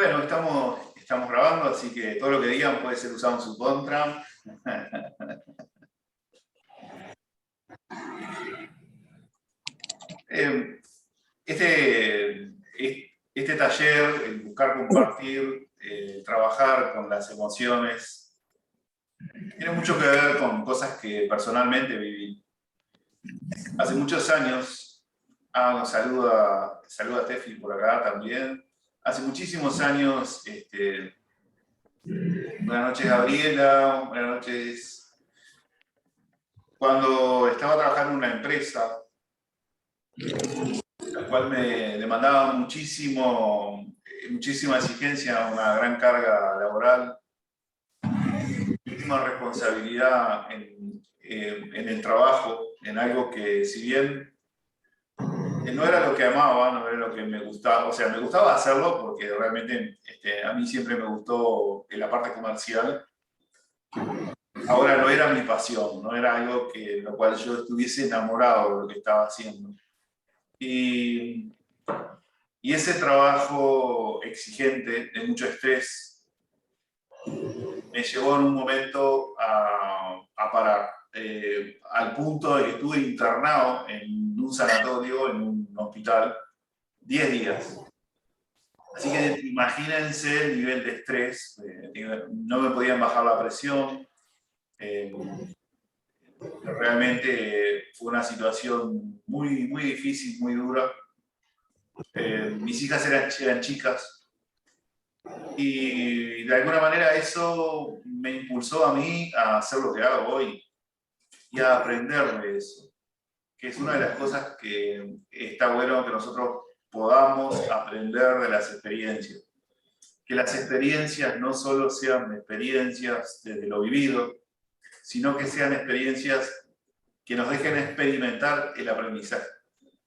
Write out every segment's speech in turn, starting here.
Bueno, estamos grabando, así que todo lo que digan puede ser usado en su contra. Este taller, el buscar compartir, trabajar con las emociones, tiene mucho que ver con cosas que personalmente viví. Hace muchos años, saluda a Tefi por acá también. Hace muchísimos años, buenas noches Gabriela, buenas noches. Cuando estaba trabajando en una empresa, la cual me demandaba muchísima exigencia, una gran carga laboral, muchísima responsabilidad en el trabajo, en algo que si bien no era lo que amaba, no era lo que me gustaba, o sea, me gustaba hacerlo porque realmente a mí siempre me gustó la parte comercial. Ahora no era mi pasión, no era algo que lo cual yo estuviese enamorado de lo que estaba haciendo. Y ese trabajo exigente, de mucho estrés, me llevó en un momento a parar, al punto de que estuve internado en un sanatorio, en un hospital, 10 días. Así que imagínense el nivel de estrés, no me podían bajar la presión, realmente fue una situación muy, muy difícil, muy dura. Mis hijas eran chicas y de alguna manera eso me impulsó a mí a hacer lo que hago hoy y a aprender de eso, que es una de las cosas que está bueno que nosotros podamos aprender de las experiencias. Que las experiencias no solo sean experiencias desde lo vivido, sino que sean experiencias que nos dejen experimentar el aprendizaje,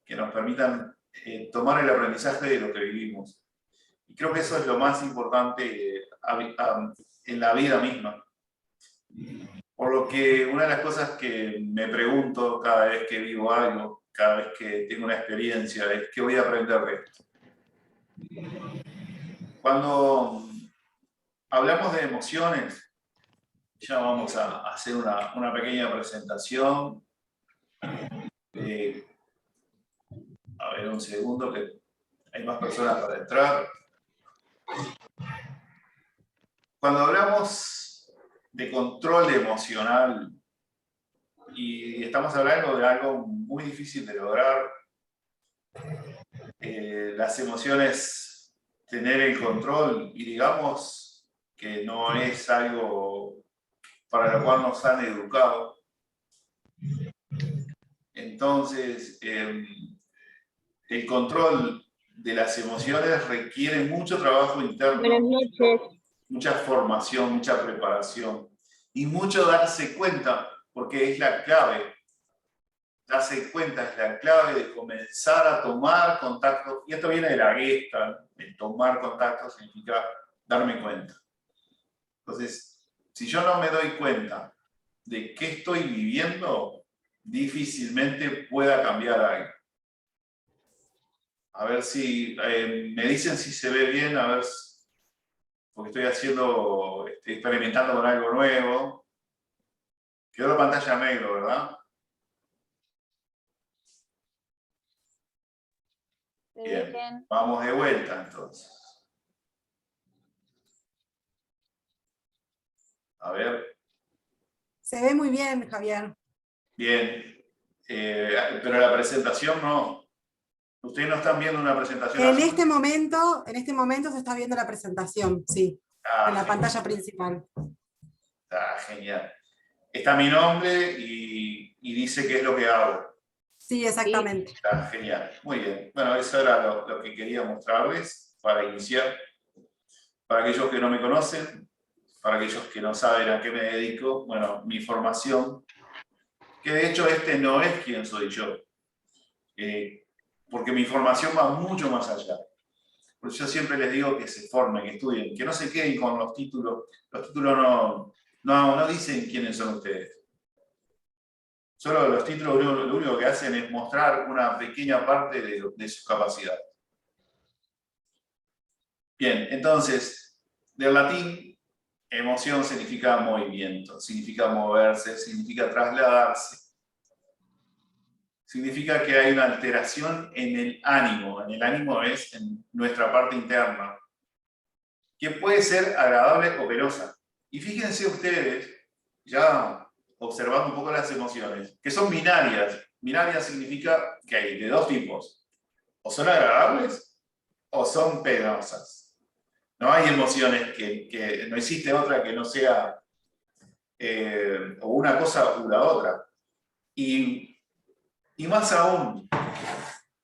que nos permitan tomar el aprendizaje de lo que vivimos. Y creo que eso es lo más importante en la vida misma. Por lo que una de las cosas que me pregunto cada vez que vivo algo, cada vez que tengo una experiencia, es ¿qué voy a aprender de esto? Cuando hablamos de emociones, ya vamos a hacer una pequeña presentación. A ver, un segundo, que hay más personas para entrar. Cuando hablamos de control emocional, y estamos hablando de algo muy difícil de lograr, las emociones, tener el control, y digamos que no es algo para lo cual nos han educado. Entonces, el control de las emociones requiere mucho trabajo interno. Buenas noches. Mucha formación, mucha preparación y mucho darse cuenta, porque es la clave. Darse cuenta es la clave de comenzar a tomar contacto, y esto viene de la Gestalt, el tomar contacto significa darme cuenta. Entonces, si yo no me doy cuenta de qué estoy viviendo, difícilmente pueda cambiar algo. A ver si me dicen si se ve bien, a ver, porque estoy experimentando con algo nuevo. Quedó la pantalla negro, ¿verdad? Bien, vamos de vuelta entonces. A ver. Se ve muy bien, Javier. Bien, pero la presentación no. Ustedes no están viendo una presentación En azul. este momento se está viendo la presentación, sí, en la pantalla principal. Está genial. Está mi nombre y dice qué es lo que hago. Sí, exactamente. Está genial, muy bien. Bueno, eso era lo que quería mostrarles para iniciar. Para aquellos que no me conocen, para aquellos que no saben a qué me dedico, bueno, mi formación, que de hecho no es quién soy yo, porque mi formación va mucho más allá. Por eso yo siempre les digo que se formen, que estudien, que no se queden con los títulos. Los títulos no dicen quiénes son ustedes. Solo los títulos lo único que hacen es mostrar una pequeña parte de su capacidad. Bien, entonces, del latín, emoción significa movimiento, significa moverse, significa trasladarse. Significa que hay una alteración en el ánimo. En el ánimo es en nuestra parte interna, que puede ser agradable o penosa. Y fíjense ustedes, ya observando un poco las emociones, que son binarias. Binaria significa que hay de dos tipos. O son agradables o son penosas. No hay emociones que no existe otra que no sea o una cosa u la otra. Y más aún,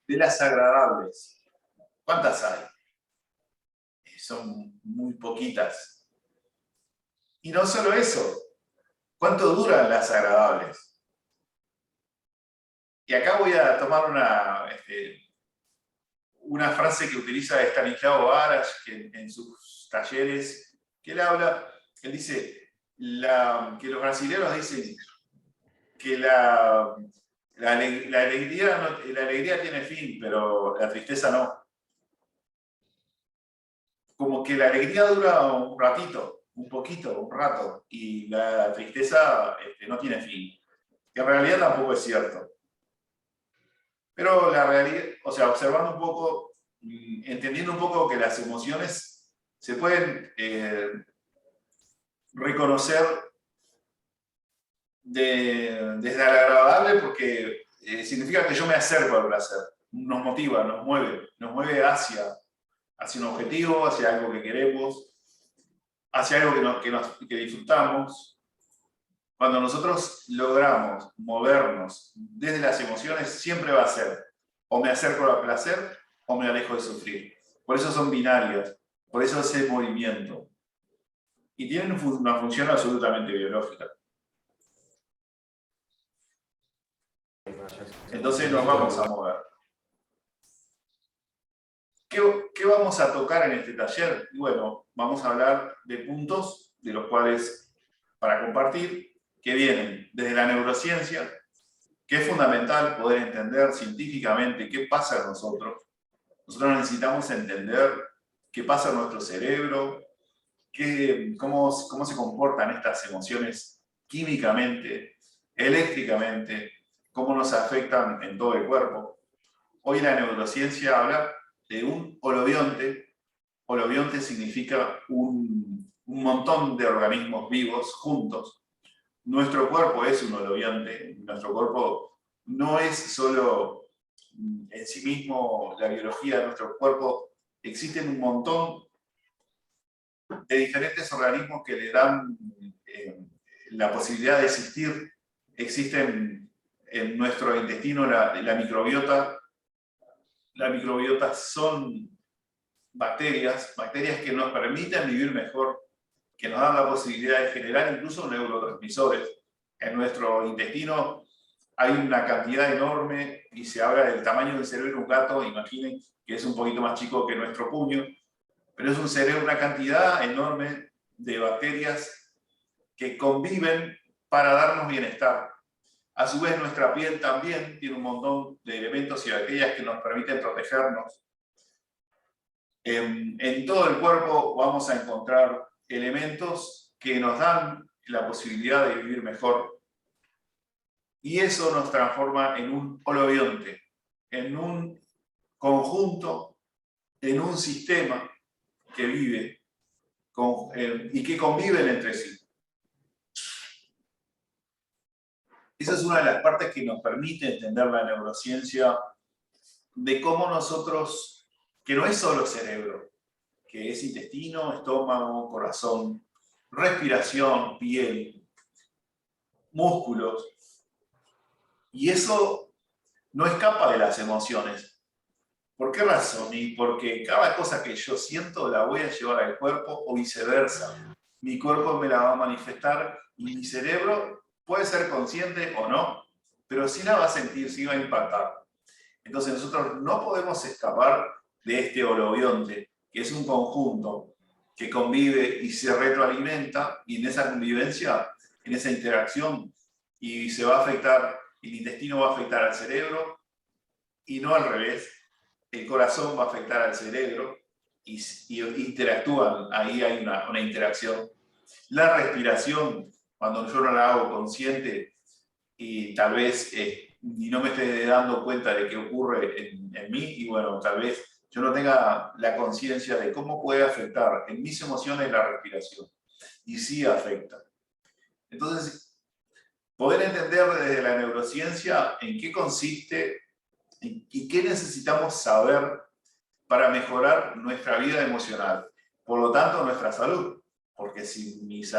de las agradables, ¿cuántas hay? Son muy poquitas. Y no solo eso, ¿cuánto duran las agradables? Y acá voy a tomar una frase que utiliza Stanislao Aras en sus talleres, que él dice que los brasileños dicen que la alegría tiene fin, pero la tristeza no. Como que la alegría dura un ratito, un poquito, un rato, y la tristeza no tiene fin. Que en realidad tampoco es cierto. Pero la realidad, o sea, observando un poco, entendiendo un poco que las emociones se pueden reconocer desde el agradable porque significa que yo me acerco al placer, nos motiva, nos mueve hacia un objetivo, hacia algo que queremos, hacia algo que disfrutamos. Cuando nosotros logramos movernos desde las emociones, siempre va a ser o me acerco al placer o me alejo de sufrir. Por eso son binarias, por eso ese movimiento. Y tienen una función absolutamente biológica. Entonces nos vamos a mover. ¿Qué vamos a tocar en este taller? Y bueno, vamos a hablar de puntos de los cuales, para compartir, que vienen desde la neurociencia, que es fundamental poder entender científicamente qué pasa en nosotros. Nosotros necesitamos entender qué pasa en nuestro cerebro, cómo se comportan estas emociones químicamente, eléctricamente, cómo nos afectan en todo el cuerpo. Hoy la neurociencia habla de un holobionte. Holobionte significa un montón de organismos vivos juntos. Nuestro cuerpo es un holobionte. Nuestro cuerpo no es solo en sí mismo la biología de nuestro cuerpo. Existen un montón de diferentes organismos que le dan la posibilidad de existir. Existen en nuestro intestino la microbiota. La microbiota son bacterias que nos permiten vivir mejor, que nos dan la posibilidad de generar incluso neurotransmisores. En nuestro intestino hay una cantidad enorme, y se habla del tamaño del cerebro de un gato, imaginen que es un poquito más chico que nuestro puño, pero es un cerebro, una cantidad enorme de bacterias que conviven para darnos bienestar. A su vez, nuestra piel también tiene un montón de elementos y bacterias que nos permiten protegernos. En todo el cuerpo vamos a encontrar elementos que nos dan la posibilidad de vivir mejor. Y eso nos transforma en un holobionte, en un conjunto, en un sistema que vive y que conviven entre sí. Esa es una de las partes que nos permite entender la neurociencia de cómo nosotros, que no es solo cerebro, que es intestino, estómago, corazón, respiración, piel, músculos. Y eso no escapa de las emociones. ¿Por qué razón? Y porque cada cosa que yo siento la voy a llevar al cuerpo o viceversa. Mi cuerpo me la va a manifestar y mi cerebro puede ser consciente o no, pero sí la va a sentir, sí va a impactar. Entonces nosotros no podemos escapar de este holobionte, que es un conjunto que convive y se retroalimenta, y en esa convivencia, en esa interacción, y se va a afectar, el intestino va a afectar al cerebro, y no al revés, el corazón va a afectar al cerebro, y interactúan, ahí hay una interacción. La respiración, cuando yo no la hago consciente y tal vez y no me esté dando cuenta de qué ocurre en mí, y bueno, tal vez yo no tenga la conciencia de cómo puede afectar en mis emociones la respiración. Y sí afecta. Entonces, poder entender desde la neurociencia en qué consiste y qué necesitamos saber para mejorar nuestra vida emocional. Por lo tanto, nuestra salud. Porque si mis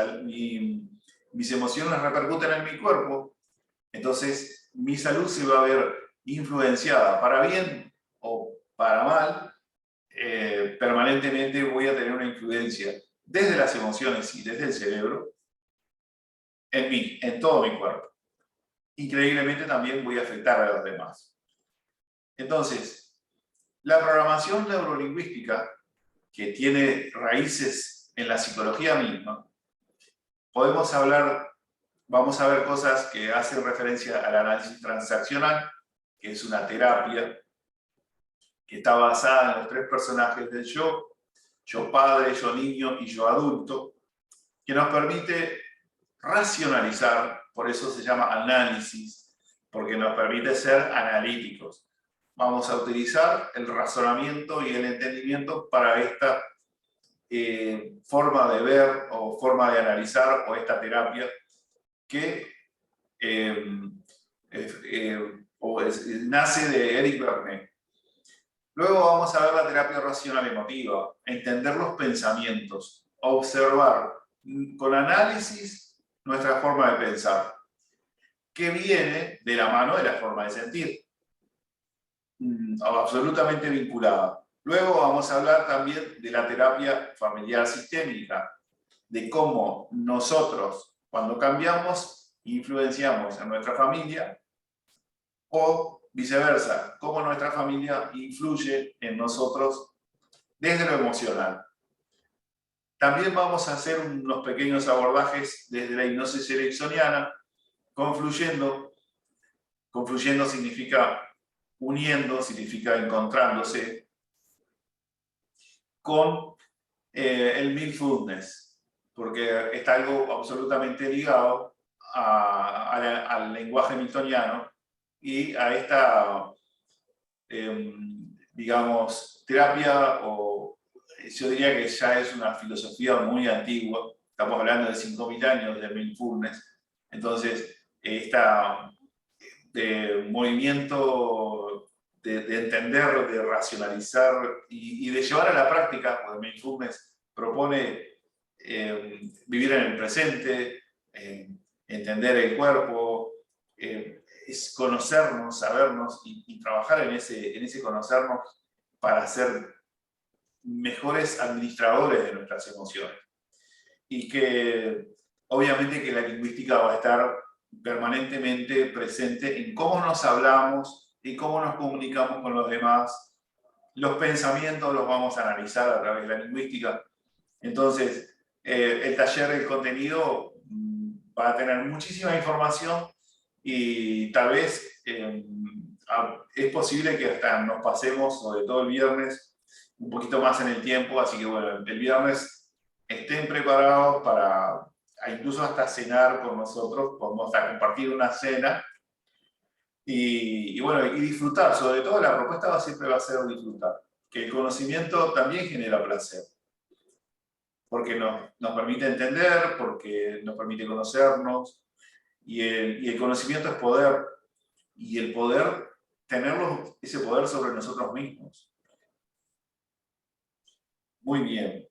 emociones repercuten en mi cuerpo, entonces mi salud se va a ver influenciada, para bien o para mal, permanentemente voy a tener una influencia desde las emociones y desde el cerebro en mí, en todo mi cuerpo. Increíblemente también voy a afectar a los demás. Entonces, la programación neurolingüística, que tiene raíces en la psicología misma, vamos a ver cosas que hacen referencia al análisis transaccional, que es una terapia que está basada en los 3 personajes del yo padre, yo niño y yo adulto, que nos permite racionalizar, por eso se llama análisis, porque nos permite ser analíticos. Vamos a utilizar el razonamiento y el entendimiento para esta forma de ver o forma de analizar, o esta terapia que nace de Eric Bernet. Luego vamos a ver la terapia racional emotiva, entender los pensamientos, observar con análisis nuestra forma de pensar, que viene de la mano de la forma de sentir, absolutamente vinculada. Luego vamos a hablar también de la terapia familiar sistémica, de cómo nosotros, cuando cambiamos, influenciamos en nuestra familia, o viceversa, cómo nuestra familia influye en nosotros desde lo emocional. También vamos a hacer unos pequeños abordajes desde la hipnosis ericksoniana, confluyendo. Confluyendo significa uniendo, significa encontrándose, con el mindfulness, porque está algo absolutamente ligado al lenguaje newtoniano y a esta, digamos, terapia, o yo diría que ya es una filosofía muy antigua, estamos hablando de 5.000 años de mindfulness, entonces esta movimiento de entender, de racionalizar y de llevar a la práctica, porque mindfulness propone vivir en el presente, entender el cuerpo, es conocernos, sabernos y trabajar en ese conocernos para ser mejores administradores de nuestras emociones. Y que obviamente que la lingüística va a estar permanentemente presente en cómo nos hablamos y cómo nos comunicamos con los demás. Los pensamientos los vamos a analizar a través de la lingüística. Entonces, el taller del contenido va a tener muchísima información y tal vez es posible que hasta nos pasemos, sobre todo el viernes, un poquito más en el tiempo, así que bueno, el viernes estén preparados para incluso hasta cenar con nosotros, podemos hasta compartir una cena y bueno, y disfrutar, sobre todo la propuesta siempre va a ser disfrutar, que el conocimiento también genera placer, porque nos permite entender, porque nos permite conocernos, y el conocimiento es poder, y el poder, ese poder sobre nosotros mismos. Muy bien.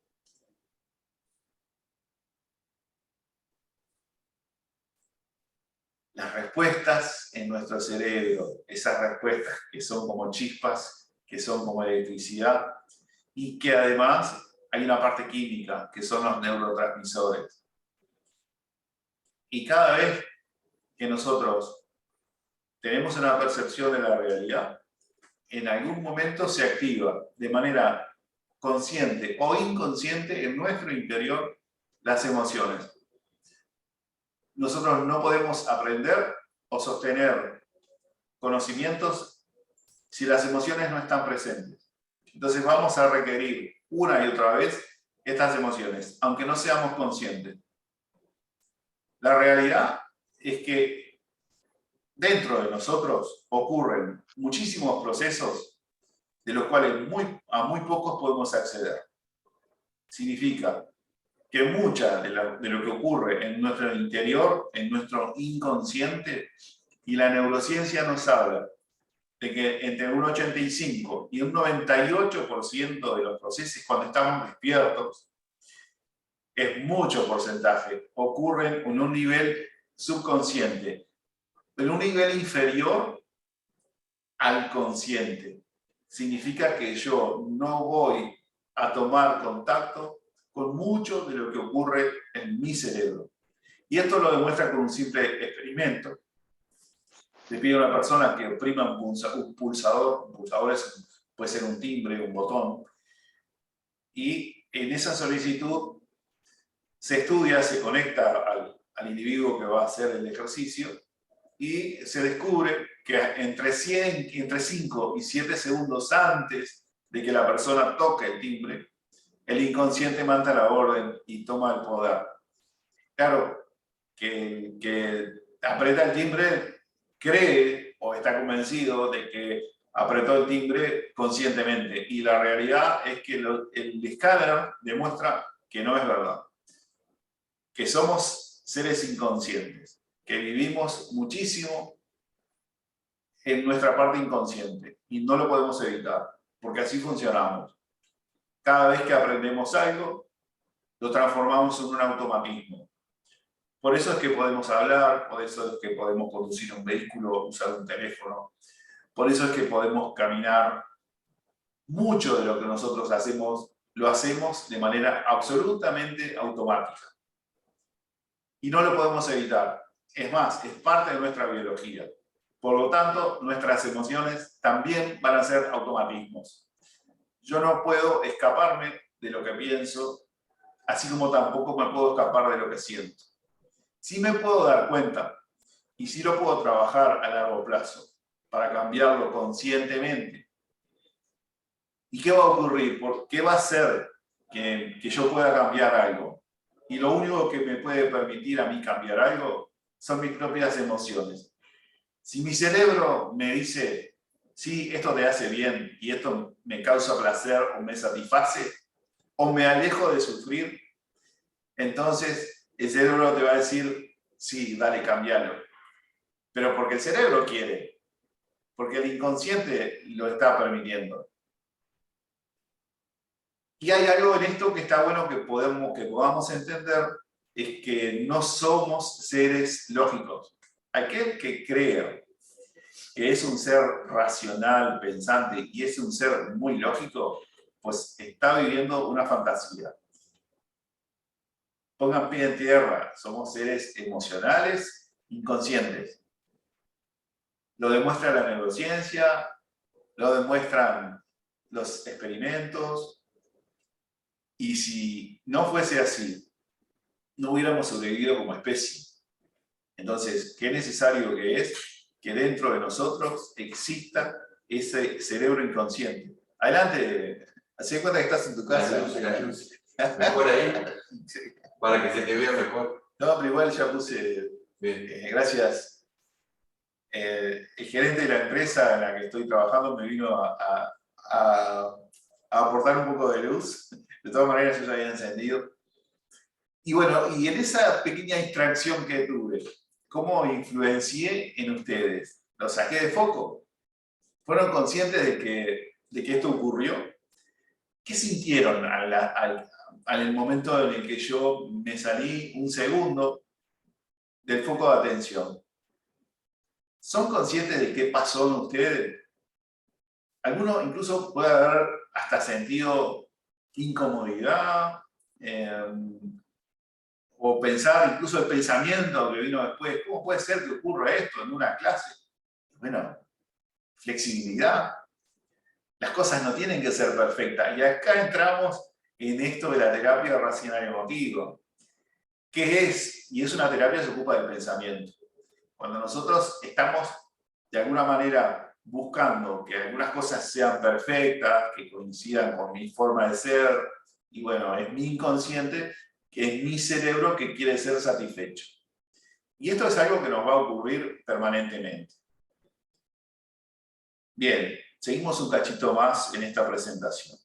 Las respuestas en nuestro cerebro, esas respuestas que son como chispas, que son como electricidad, y que además hay una parte química, que son los neurotransmisores. Y cada vez que nosotros tenemos una percepción de la realidad, en algún momento se activa de manera consciente o inconsciente en nuestro interior las emociones. Nosotros no podemos aprender o sostener conocimientos si las emociones no están presentes. Entonces vamos a requerir una y otra vez estas emociones, aunque no seamos conscientes. La realidad es que dentro de nosotros ocurren muchísimos procesos de los cuales a muy pocos podemos acceder. Significa que mucha de lo que ocurre en nuestro interior, en nuestro inconsciente, y la neurociencia nos habla de que entre un 85 y un 98% de los procesos cuando estamos despiertos, es mucho porcentaje, ocurren en un nivel subconsciente, en un nivel inferior al consciente. Significa que yo no voy a tomar contacto con mucho de lo que ocurre en mi cerebro. Y esto lo demuestra con un simple experimento. Le pido a una persona que oprima un pulsador puede ser un timbre, un botón, y en esa solicitud se estudia, se conecta al individuo que va a hacer el ejercicio y se descubre que entre 5 y 7 segundos antes de que la persona toque el timbre, el inconsciente manda la orden y toma el poder. Claro, que aprieta el timbre, cree o está convencido de que apretó el timbre conscientemente. Y la realidad es que el escáner demuestra que no es verdad. Que somos seres inconscientes, que vivimos muchísimo en nuestra parte inconsciente y no lo podemos evitar, porque así funcionamos. Cada vez que aprendemos algo, lo transformamos en un automatismo. Por eso es que podemos hablar, por eso es que podemos conducir un vehículo, usar un teléfono, por eso es que podemos caminar. Mucho de lo que nosotros hacemos, lo hacemos de manera absolutamente automática. Y no lo podemos evitar. Es más, es parte de nuestra biología. Por lo tanto, nuestras emociones también van a ser automatismos. Yo no puedo escaparme de lo que pienso, así como tampoco me puedo escapar de lo que siento. Sí me puedo dar cuenta, y sí lo puedo trabajar a largo plazo, para cambiarlo conscientemente. ¿Y qué va a ocurrir? ¿Qué va a hacer que yo pueda cambiar algo? Y lo único que me puede permitir a mí cambiar algo son mis propias emociones. Si mi cerebro me dice, sí, esto te hace bien y esto me causa placer o me satisface, o me alejo de sufrir, entonces el cerebro te va a decir, sí, dale, cámbialo. Pero porque el cerebro quiere, porque el inconsciente lo está permitiendo. Y hay algo en esto que está bueno que podamos entender, es que no somos seres lógicos. Aquel que crea que es un ser racional, pensante, y es un ser muy lógico, pues está viviendo una fantasía. Pongan pie en tierra, somos seres emocionales, inconscientes. Lo demuestra la neurociencia, lo demuestran los experimentos, y si no fuese así, no hubiéramos sobrevivido como especie. Entonces, qué necesario que es que dentro de nosotros exista ese cerebro inconsciente. Adelante, haz cuenta que estás en tu casa. La luz. Mejor ahí, para que se te vea mejor. No, pero igual ya puse, gracias. El gerente de la empresa en la que estoy trabajando me vino a aportar un poco de luz. De todas maneras, yo ya había encendido. Y bueno, y en esa pequeña distracción que tuve, ¿cómo influencié en ustedes? ¿Los saqué de foco? ¿Fueron conscientes de que esto ocurrió? ¿Qué sintieron al momento en el que yo me salí un segundo del foco de atención? ¿Son conscientes de qué pasó en ustedes? Alguno incluso puede haber hasta sentido incomodidad, o pensar incluso el pensamiento que vino después, ¿cómo puede ser que ocurra esto en una clase? Bueno, flexibilidad. Las cosas no tienen que ser perfectas. Y acá entramos en esto de la terapia racional emotiva. ¿Qué es? Y es una terapia que se ocupa del pensamiento. Cuando nosotros estamos, de alguna manera, buscando que algunas cosas sean perfectas, que coincidan con mi forma de ser, y bueno, es mi inconsciente, que es mi cerebro que quiere ser satisfecho. Y esto es algo que nos va a ocurrir permanentemente. Bien, seguimos un cachito más en esta presentación.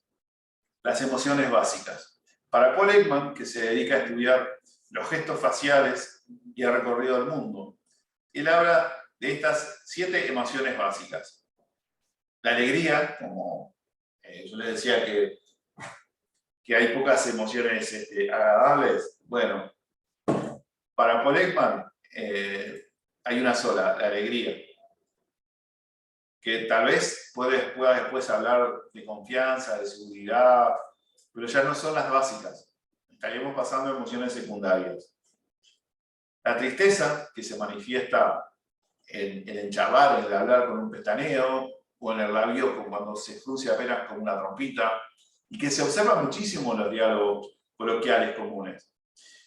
Las emociones básicas. Para Paul Ekman, que se dedica a estudiar los gestos faciales y ha recorrido el mundo, él habla de estas 7 emociones básicas. La alegría, como yo les decía que hay pocas emociones agradables, bueno, para Paul Ekman hay una sola, la alegría, que tal vez pueda después hablar de confianza, de seguridad, pero ya no son las básicas. Estaríamos pasando a emociones secundarias. La tristeza, que se manifiesta en el chavar, en el hablar con un pestaneo, o en el labio cuando se frunce apenas como una trompita, y que se observa muchísimo en los diálogos coloquiales comunes.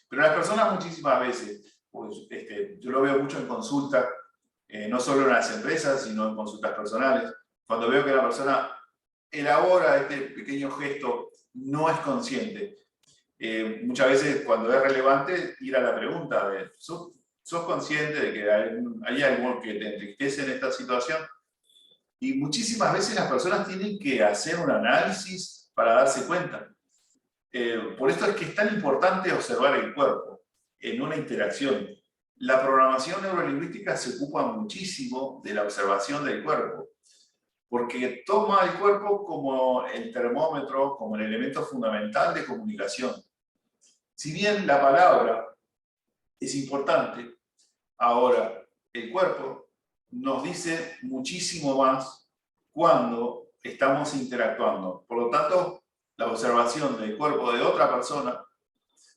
Pero las personas muchísimas veces, pues, yo lo veo mucho en consulta, no solo en las empresas, sino en consultas personales, cuando veo que la persona elabora este pequeño gesto, no es consciente. Muchas veces cuando es relevante, ir a la pregunta de, ¿sos consciente de que hay algo que te entristece en esta situación? Y muchísimas veces las personas tienen que hacer un análisis para darse cuenta. Por esto es que es tan importante observar el cuerpo en una interacción. La programación neurolingüística se ocupa muchísimo de la observación del cuerpo, porque toma el cuerpo como el termómetro, como el elemento fundamental de comunicación. Si bien la palabra es importante, ahora el cuerpo nos dice muchísimo más cuando estamos interactuando. Por lo tanto, la observación del cuerpo de otra persona,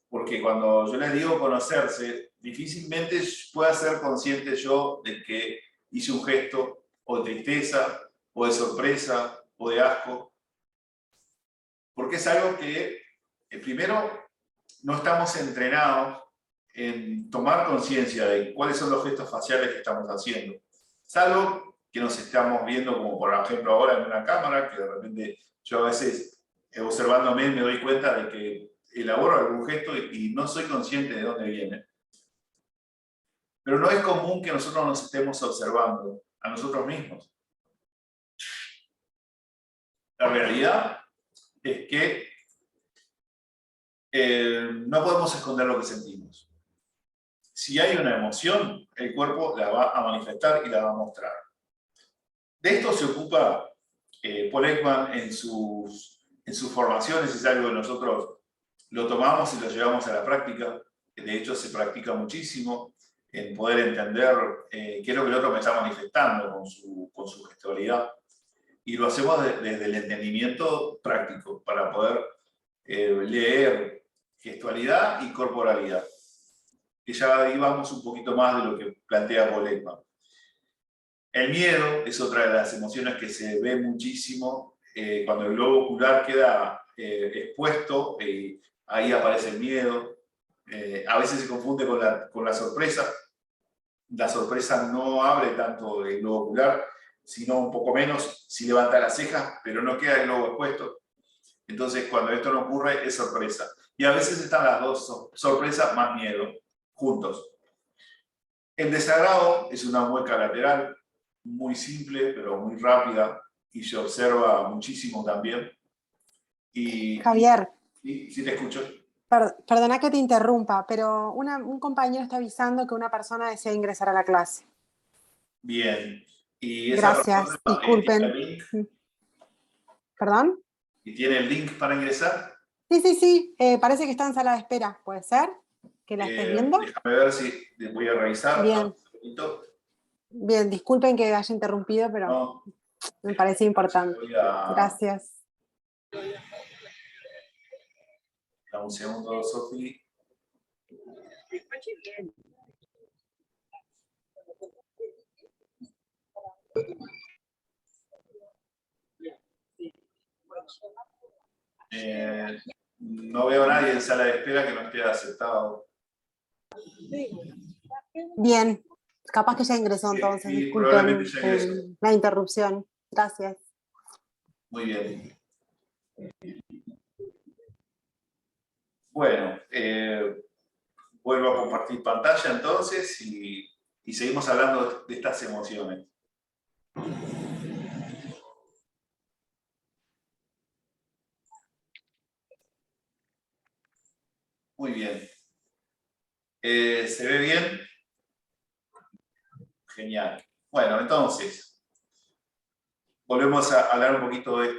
porque cuando yo les digo conocerse, difícilmente pueda ser consciente yo de que hice un gesto o de tristeza, o de sorpresa, o de asco, porque es algo que, primero, no estamos entrenados en tomar conciencia de cuáles son los gestos faciales que estamos haciendo. Salvo que nos estamos viendo, como por ejemplo ahora en una cámara, que de repente yo a veces, observándome, me doy cuenta de que elaboro algún gesto y no soy consciente de dónde viene. Pero no es común que nosotros nos estemos observando a nosotros mismos. La realidad es que no podemos esconder lo que sentimos. Si hay una emoción, el cuerpo la va a manifestar y la va a mostrar. De esto se ocupa Paul Ekman en sus formaciones, es algo que nosotros lo tomamos y lo llevamos a la práctica. De hecho, se practica muchísimo en poder entender qué es lo que el otro me está manifestando con su gestualidad. Y lo hacemos desde el entendimiento práctico, para poder leer gestualidad y corporalidad. Que ya ahí vamos un poquito más de lo que plantea Paul Ekman. El miedo es otra de las emociones que se ve muchísimo cuando el globo ocular queda expuesto, ahí aparece el miedo. A veces se confunde con la sorpresa. La sorpresa no abre tanto el globo ocular, sino un poco menos, si levanta las cejas, pero no queda el globo expuesto. Entonces, cuando esto no ocurre, es sorpresa. Y a veces están las dos, sorpresa más miedo, juntos. El desagrado es una mueca lateral, muy simple, pero muy rápida, y se observa muchísimo también. Javier, sí, te escucho. Perdona que te interrumpa, pero un compañero está avisando que una persona desea ingresar a la clase. Bien. Y esa Gracias, persona, disculpen. ¿tiene el link? ¿Perdón? ¿Y tiene el link para ingresar? Sí, parece que está en sala de espera, ¿puede ser? ¿Que la estés viendo? Déjame ver si voy a revisar. Bien. Bien, disculpen que haya interrumpido, pero no, me parece importante. Gracias. Dame un segundo, Sofi. No veo a nadie en sala de espera que no esté aceptado. Bien. Capaz que ya ingresó entonces, Sí, disculpen probablemente ya ingresó. la interrupción. Gracias. Muy bien. Bueno, vuelvo a compartir pantalla entonces y seguimos hablando de estas emociones. Muy bien. ¿Se ve bien? Genial. Bueno, entonces, volvemos a hablar un poquito de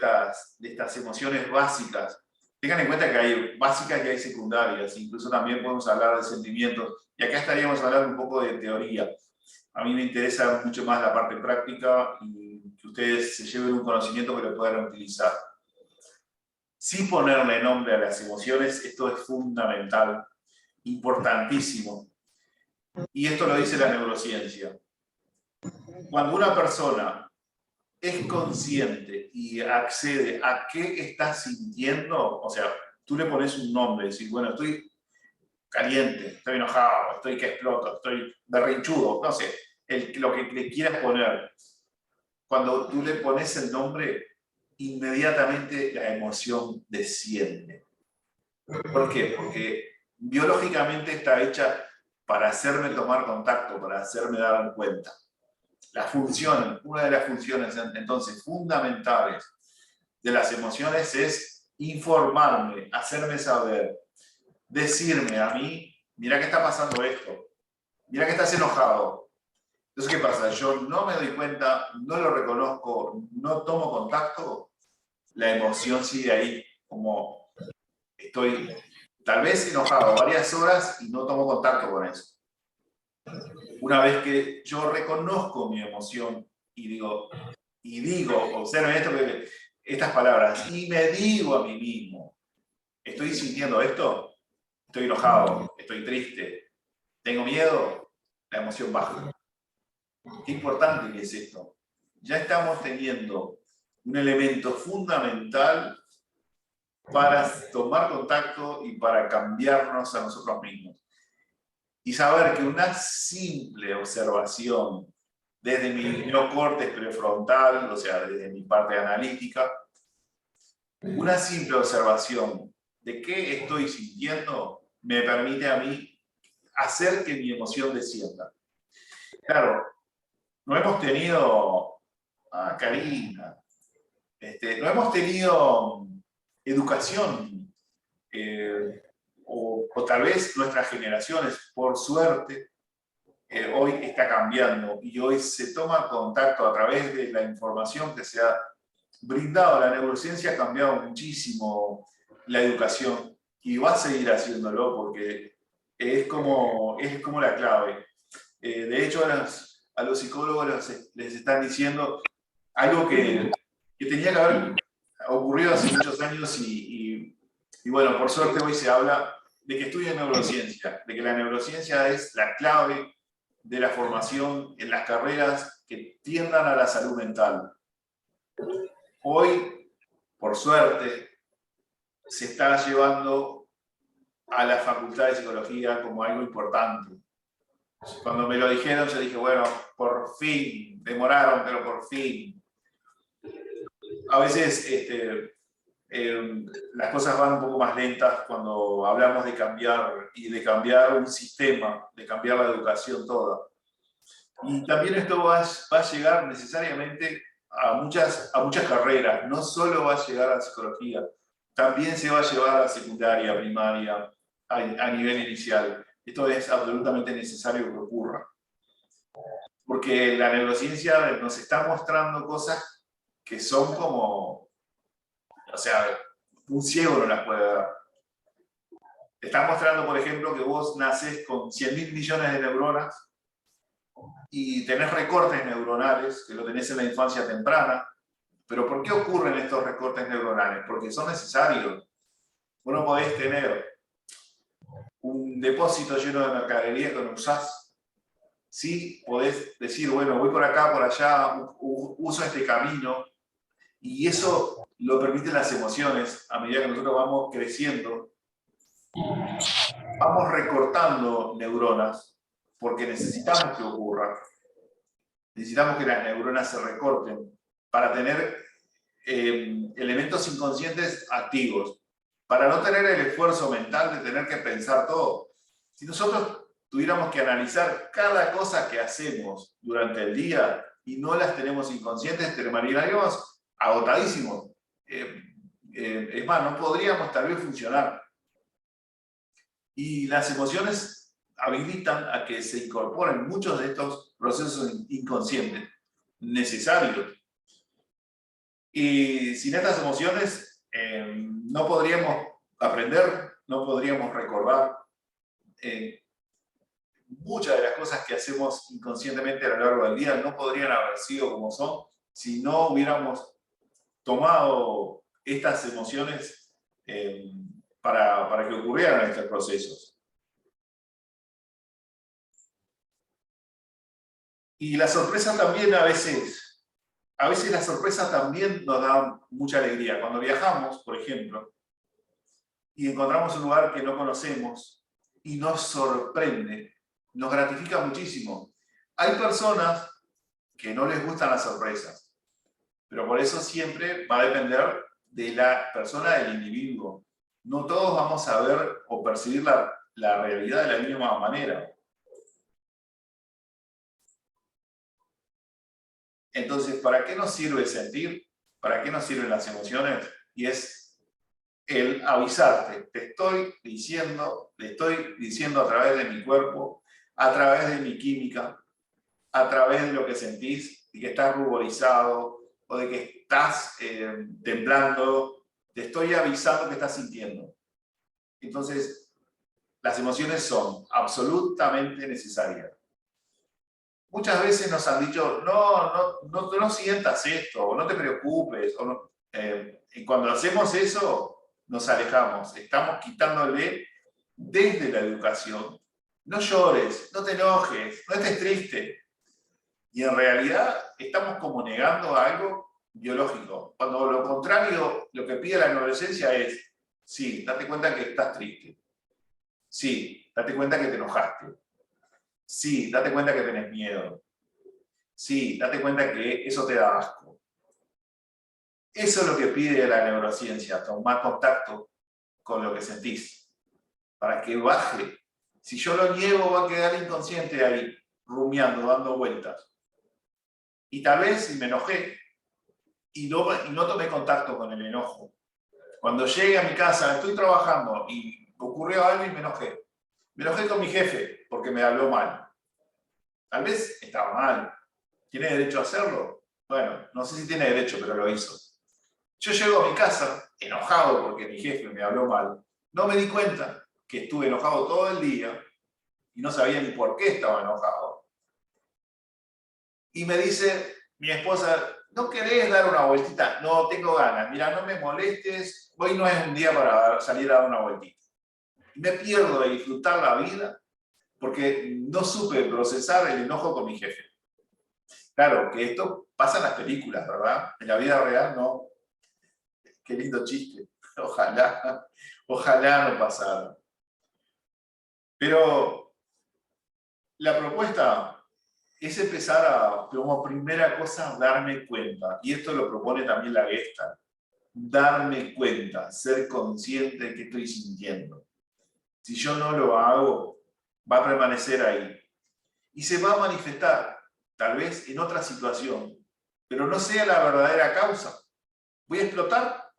estas emociones básicas. Tengan en cuenta que hay básicas y hay secundarias, incluso también podemos hablar de sentimientos, y acá estaríamos hablando un poco de teoría. A mí me interesa mucho más la parte práctica y que ustedes se lleven un conocimiento que lo puedan utilizar. Sin ponerle nombre a las emociones, esto es fundamental, importantísimo. Y esto lo dice la neurociencia. Cuando una persona es consciente y accede a qué está sintiendo, o sea, tú le pones un nombre, decís, bueno, estoy caliente, estoy enojado, estoy que exploto, estoy berrinchudo, no sé, lo que le quieras poner. Cuando tú le pones el nombre, inmediatamente la emoción desciende. ¿Por qué? Porque biológicamente está hecha para hacerme tomar contacto, para hacerme dar cuenta. La función, una de las funciones entonces fundamentales de las emociones es informarme, hacerme saber, decirme a mí, mira que está pasando esto, mira que estás enojado. Entonces, ¿qué pasa? Yo no me doy cuenta, no lo reconozco, no tomo contacto, la emoción sigue ahí, como estoy tal vez enojado varias horas y no tomo contacto con eso. Una vez que yo reconozco mi emoción y digo, observen estas palabras, y me digo a mí mismo, ¿estoy sintiendo esto? ¿Estoy enojado? ¿Estoy triste? ¿Tengo miedo? La emoción baja. Qué importante que es esto. Ya estamos teniendo un elemento fundamental para tomar contacto y para cambiarnos a nosotros mismos. Y saber que una simple observación desde mi neocórtex prefrontal, o sea, desde mi parte analítica, una simple observación de qué estoy sintiendo me permite a mí hacer que mi emoción descienda. Claro, no hemos tenido, Karina, no hemos tenido educación, o tal vez nuestras generaciones, por suerte, hoy está cambiando y hoy se toma contacto a través de la información que se ha brindado. La neurociencia ha cambiado muchísimo la educación y va a seguir haciéndolo porque es como la clave. De hecho, a los psicólogos les están diciendo algo que tenía que haber ocurrido hace muchos años y bueno, por suerte hoy se habla de que estudien neurociencia, de que la neurociencia es la clave de la formación en las carreras que tiendan a la salud mental. Hoy, por suerte, se está llevando a la Facultad de Psicología como algo importante. Cuando me lo dijeron, yo dije, bueno, por fin, demoraron, pero por fin. A veces las cosas van un poco más lentas cuando hablamos de cambiar y de cambiar un sistema, de cambiar la educación toda. Y también esto va a llegar necesariamente a muchas carreras, no solo va a llegar a la psicología, también se va a llevar a la secundaria, primaria, a nivel inicial. Esto es absolutamente necesario que ocurra. Porque la neurociencia nos está mostrando cosas que son como, o sea, un ciego no las puede ver. Te está mostrando, por ejemplo, que vos nacés con 100.000 millones de neuronas y tenés recortes neuronales, que lo tenés en la infancia temprana. Pero ¿por qué ocurren estos recortes neuronales? Porque son necesarios. Vos no podés tener un depósito lleno de mercadería que no usás. Sí podés decir, bueno, voy por acá, por allá, uso este camino. Y eso lo permiten las emociones. A medida que nosotros vamos creciendo, vamos recortando neuronas porque necesitamos que ocurra. Necesitamos que las neuronas se recorten para tener elementos inconscientes activos, para no tener el esfuerzo mental de tener que pensar todo. Si nosotros tuviéramos que analizar cada cosa que hacemos durante el día y no las tenemos inconscientes, terminaríamos agotadísimos. Es más, no podríamos tal vez funcionar. Y las emociones habilitan a que se incorporen muchos de estos procesos inconscientes necesarios. Y sin estas emociones no podríamos aprender, no podríamos recordar. Muchas de las cosas que hacemos inconscientemente a lo largo del día no podrían haber sido como son si no hubiéramos tomado estas emociones para que ocurrieran estos procesos. Y la sorpresa también a veces la sorpresa también nos da mucha alegría. Cuando viajamos, por ejemplo, y encontramos un lugar que no conocemos y nos sorprende, nos gratifica muchísimo. Hay personas que no les gustan las sorpresas, pero por eso siempre va a depender de la persona, del individuo. No todos vamos a ver o percibir la realidad de la misma manera. Entonces, ¿para qué nos sirve sentir? ¿Para qué nos sirven las emociones? Y es el avisarte. Te estoy diciendo a través de mi cuerpo, a través de mi química, a través de lo que sentís, de que estás ruborizado o de que estás temblando. Te estoy avisando que estás sintiendo. Entonces, las emociones son absolutamente necesarias. Muchas veces nos han dicho, no sientas esto, o no te preocupes. O no, y cuando hacemos eso, nos alejamos. Estamos quitándole desde la educación. No llores, no te enojes, no estés triste. Y en realidad estamos como negando algo biológico. Cuando lo contrario, lo que pide la adolescencia es, sí, date cuenta que estás triste. Sí, date cuenta que te enojaste. Sí, date cuenta que tenés miedo. Sí, date cuenta que eso te da asco. Eso es lo que pide la neurociencia, tomar contacto con lo que sentís, para que baje. Si yo lo niego, va a quedar inconsciente ahí, rumiando, dando vueltas. Y tal vez si me enojé y no tomé contacto con el enojo. Cuando llegue a mi casa, estoy trabajando y ocurrió algo y me enojé. Me enojé con mi jefe porque me habló mal. Tal vez estaba mal. ¿Tiene derecho a hacerlo? Bueno, no sé si tiene derecho, pero lo hizo. Yo llego a mi casa enojado porque mi jefe me habló mal. No me di cuenta que estuve enojado todo el día y no sabía ni por qué estaba enojado. Y me dice mi esposa, ¿no querés dar una vueltita? No, tengo ganas. Mira, no me molestes. Hoy no es un día para salir a dar una vueltita. Y me pierdo de disfrutar la vida porque no supe procesar el enojo con mi jefe. Claro, que esto pasa en las películas, ¿verdad? En la vida real no. Qué lindo chiste. Ojalá no pasara. Pero la propuesta es empezar a, como primera cosa, darme cuenta. Y esto lo propone también la Gestalt. Darme cuenta, ser consciente de que estoy sintiendo. Si yo no lo hago, va a permanecer ahí. Y se va a manifestar, tal vez en otra situación, pero no sea la verdadera causa. Voy a explotar,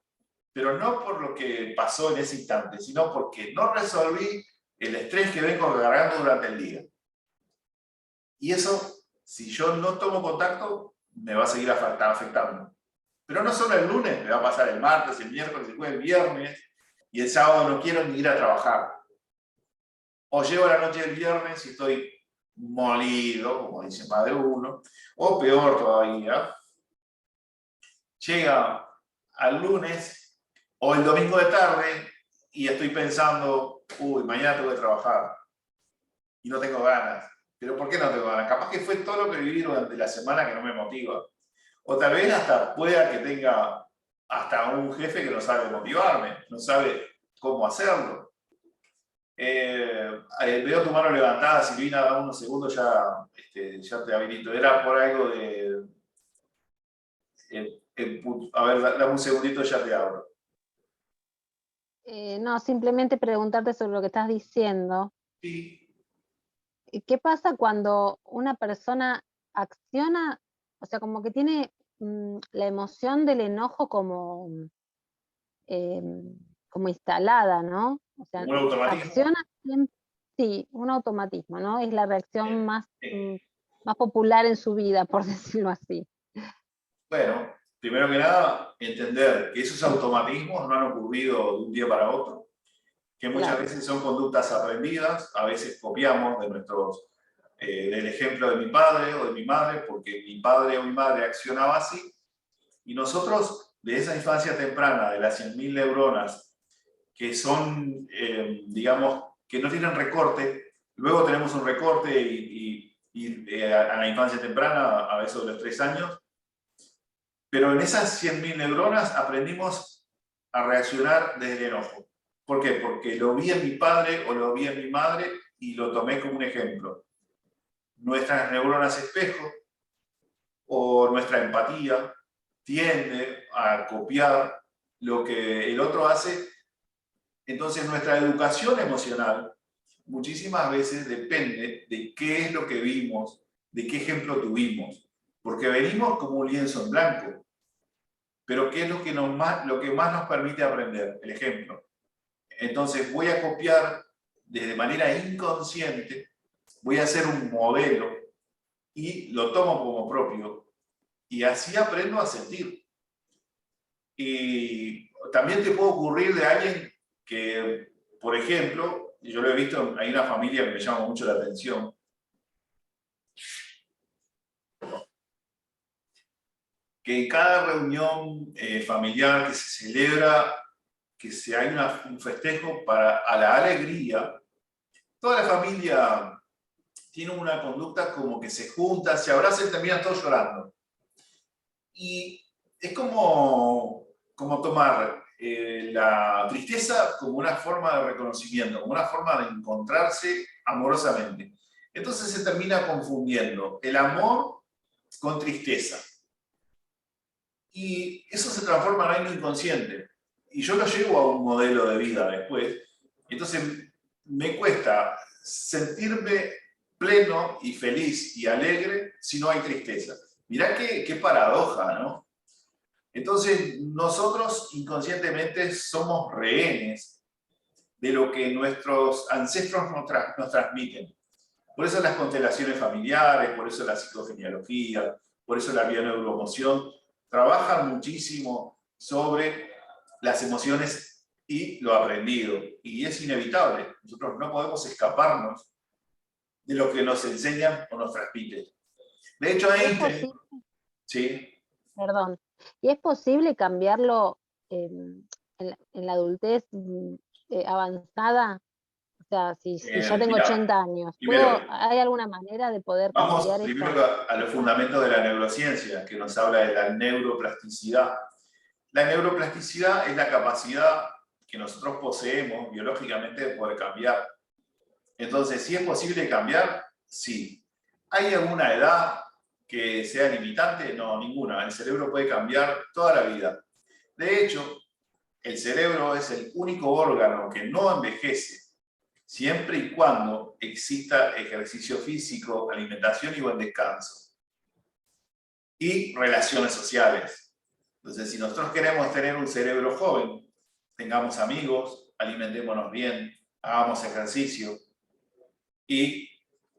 pero no por lo que pasó en ese instante, sino porque no resolví el estrés que vengo cargando durante el día. Y eso, si yo no tomo contacto, me va a seguir afectando. Pero no solo el lunes, me va a pasar el martes, el miércoles, el jueves, el viernes, y el sábado no quiero ni ir a trabajar. O llego la noche del viernes y estoy molido, como dice más de uno, o peor todavía, llega al lunes o el domingo de tarde y estoy pensando, uy, mañana tengo que trabajar y no tengo ganas. ¿Pero por qué no tengo ganas? Capaz que fue todo lo que viví durante la semana que no me motiva. O tal vez hasta pueda que tenga hasta un jefe que no sabe motivarme, no sabe cómo hacerlo. Veo tu mano levantada, Silvina, dame unos segundos, ya te habilito. Era por algo de... a ver, dame un segundito, ya te abro. No, simplemente preguntarte sobre lo que estás diciendo. Sí. ¿Qué pasa cuando una persona acciona, o sea, como que tiene la emoción del enojo como instalada, ¿no? O sea, ¿Un automatismo? acciona siempre, sí, un automatismo, ¿no? Es la reacción más popular en su vida, por decirlo así. Bueno, primero que nada, entender que esos automatismos no han ocurrido de un día para otro, que muchas veces son conductas aprendidas, a veces copiamos del ejemplo de mi padre o de mi madre, porque mi padre o mi madre accionaba así, y nosotros de esa infancia temprana, de las 100.000 neuronas, que son, digamos, que no tienen recorte, luego tenemos un recorte a la infancia temprana, a veces de los 3 años, pero en esas 100.000 neuronas aprendimos a reaccionar desde el enojo. ¿Por qué? Porque lo vi en mi padre o lo vi en mi madre y lo tomé como un ejemplo. Nuestras neuronas espejo o nuestra empatía tiende a copiar lo que el otro hace. Entonces nuestra educación emocional muchísimas veces depende de qué es lo que vimos, de qué ejemplo tuvimos. Porque venimos como un lienzo en blanco. Pero ¿qué es lo que más nos permite aprender? El ejemplo. Entonces voy a copiar de manera inconsciente, voy a hacer un modelo y lo tomo como propio. Y así aprendo a sentir. Y también te puede ocurrir de alguien que, por ejemplo, yo lo he visto, hay una familia que me llama mucho la atención, que en cada reunión familiar que se celebra, que hay un festejo a la alegría, toda la familia tiene una conducta como que se junta, se abraza y terminan todos llorando. Y es como tomar la tristeza como una forma de reconocimiento, como una forma de encontrarse amorosamente. Entonces se termina confundiendo el amor con tristeza. Y eso se transforma en algo inconsciente. Y yo lo llevo a un modelo de vida después. Entonces me cuesta sentirme pleno y feliz y alegre si no hay tristeza. Mirá qué paradoja, ¿no? Entonces nosotros inconscientemente somos rehenes de lo que nuestros ancestros nos transmiten. Por eso las constelaciones familiares, por eso la psicogenealogía, por eso la bioneuroemoción, trabajan muchísimo sobre las emociones y lo aprendido. Y es inevitable. Nosotros no podemos escaparnos de lo que nos enseñan o nos transmiten. De hecho, Einstein... Sí. Perdón. ¿Y es posible cambiarlo en la adultez avanzada? O sea, si ya tengo 80 años, ¿hay alguna manera de poder cambiar esto? Vamos primero a los fundamentos de la neurociencia, que nos habla de la neuroplasticidad. La neuroplasticidad es la capacidad que nosotros poseemos biológicamente de poder cambiar. Entonces, ¿si es posible cambiar? Sí. ¿Hay alguna edad que sea limitante? No, ninguna. El cerebro puede cambiar toda la vida. De hecho, el cerebro es el único órgano que no envejece, siempre y cuando exista ejercicio físico, alimentación y buen descanso. Y relaciones sociales. Entonces, si nosotros queremos tener un cerebro joven, tengamos amigos, alimentémonos bien, hagamos ejercicio y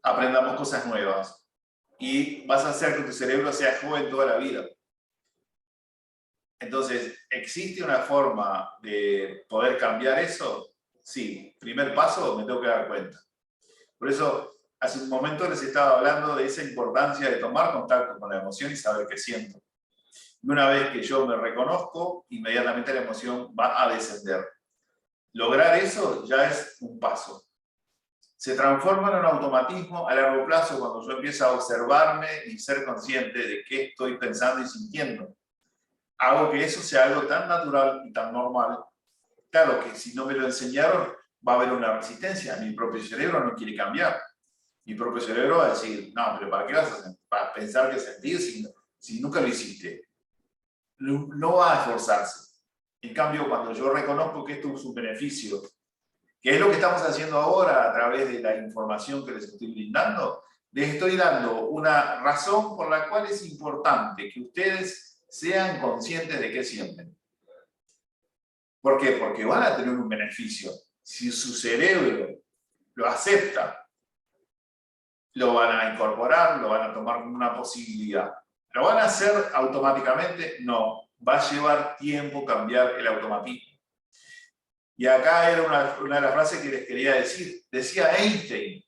aprendamos cosas nuevas. Y vas a hacer que tu cerebro sea joven toda la vida. Entonces, ¿existe una forma de poder cambiar eso? Sí, primer paso, me tengo que dar cuenta. Por eso, hace un momento les estaba hablando de esa importancia de tomar contacto con la emoción y saber qué siento. Y una vez que yo me reconozco, inmediatamente la emoción va a descender. Lograr eso ya es un paso. Se transforma en un automatismo a largo plazo cuando yo empiezo a observarme y ser consciente de qué estoy pensando y sintiendo. Hago que eso sea algo tan natural y tan normal. Claro que si no me lo enseñaron, va a haber una resistencia. Mi propio cerebro no quiere cambiar. Mi propio cerebro va a decir, no, pero ¿para qué vas a pensar que sentir si nunca lo hiciste? No va a esforzarse. En cambio, cuando yo reconozco que esto es un beneficio, que es lo que estamos haciendo ahora a través de la información que les estoy brindando, les estoy dando una razón por la cual es importante que ustedes sean conscientes de qué sienten. ¿Por qué? Porque van a tener un beneficio. Si su cerebro lo acepta, lo van a incorporar, lo van a tomar como una posibilidad. ¿Lo van a hacer automáticamente? No. Va a llevar tiempo cambiar el automatismo. Y acá era una de las frases que les quería decir. Decía Einstein,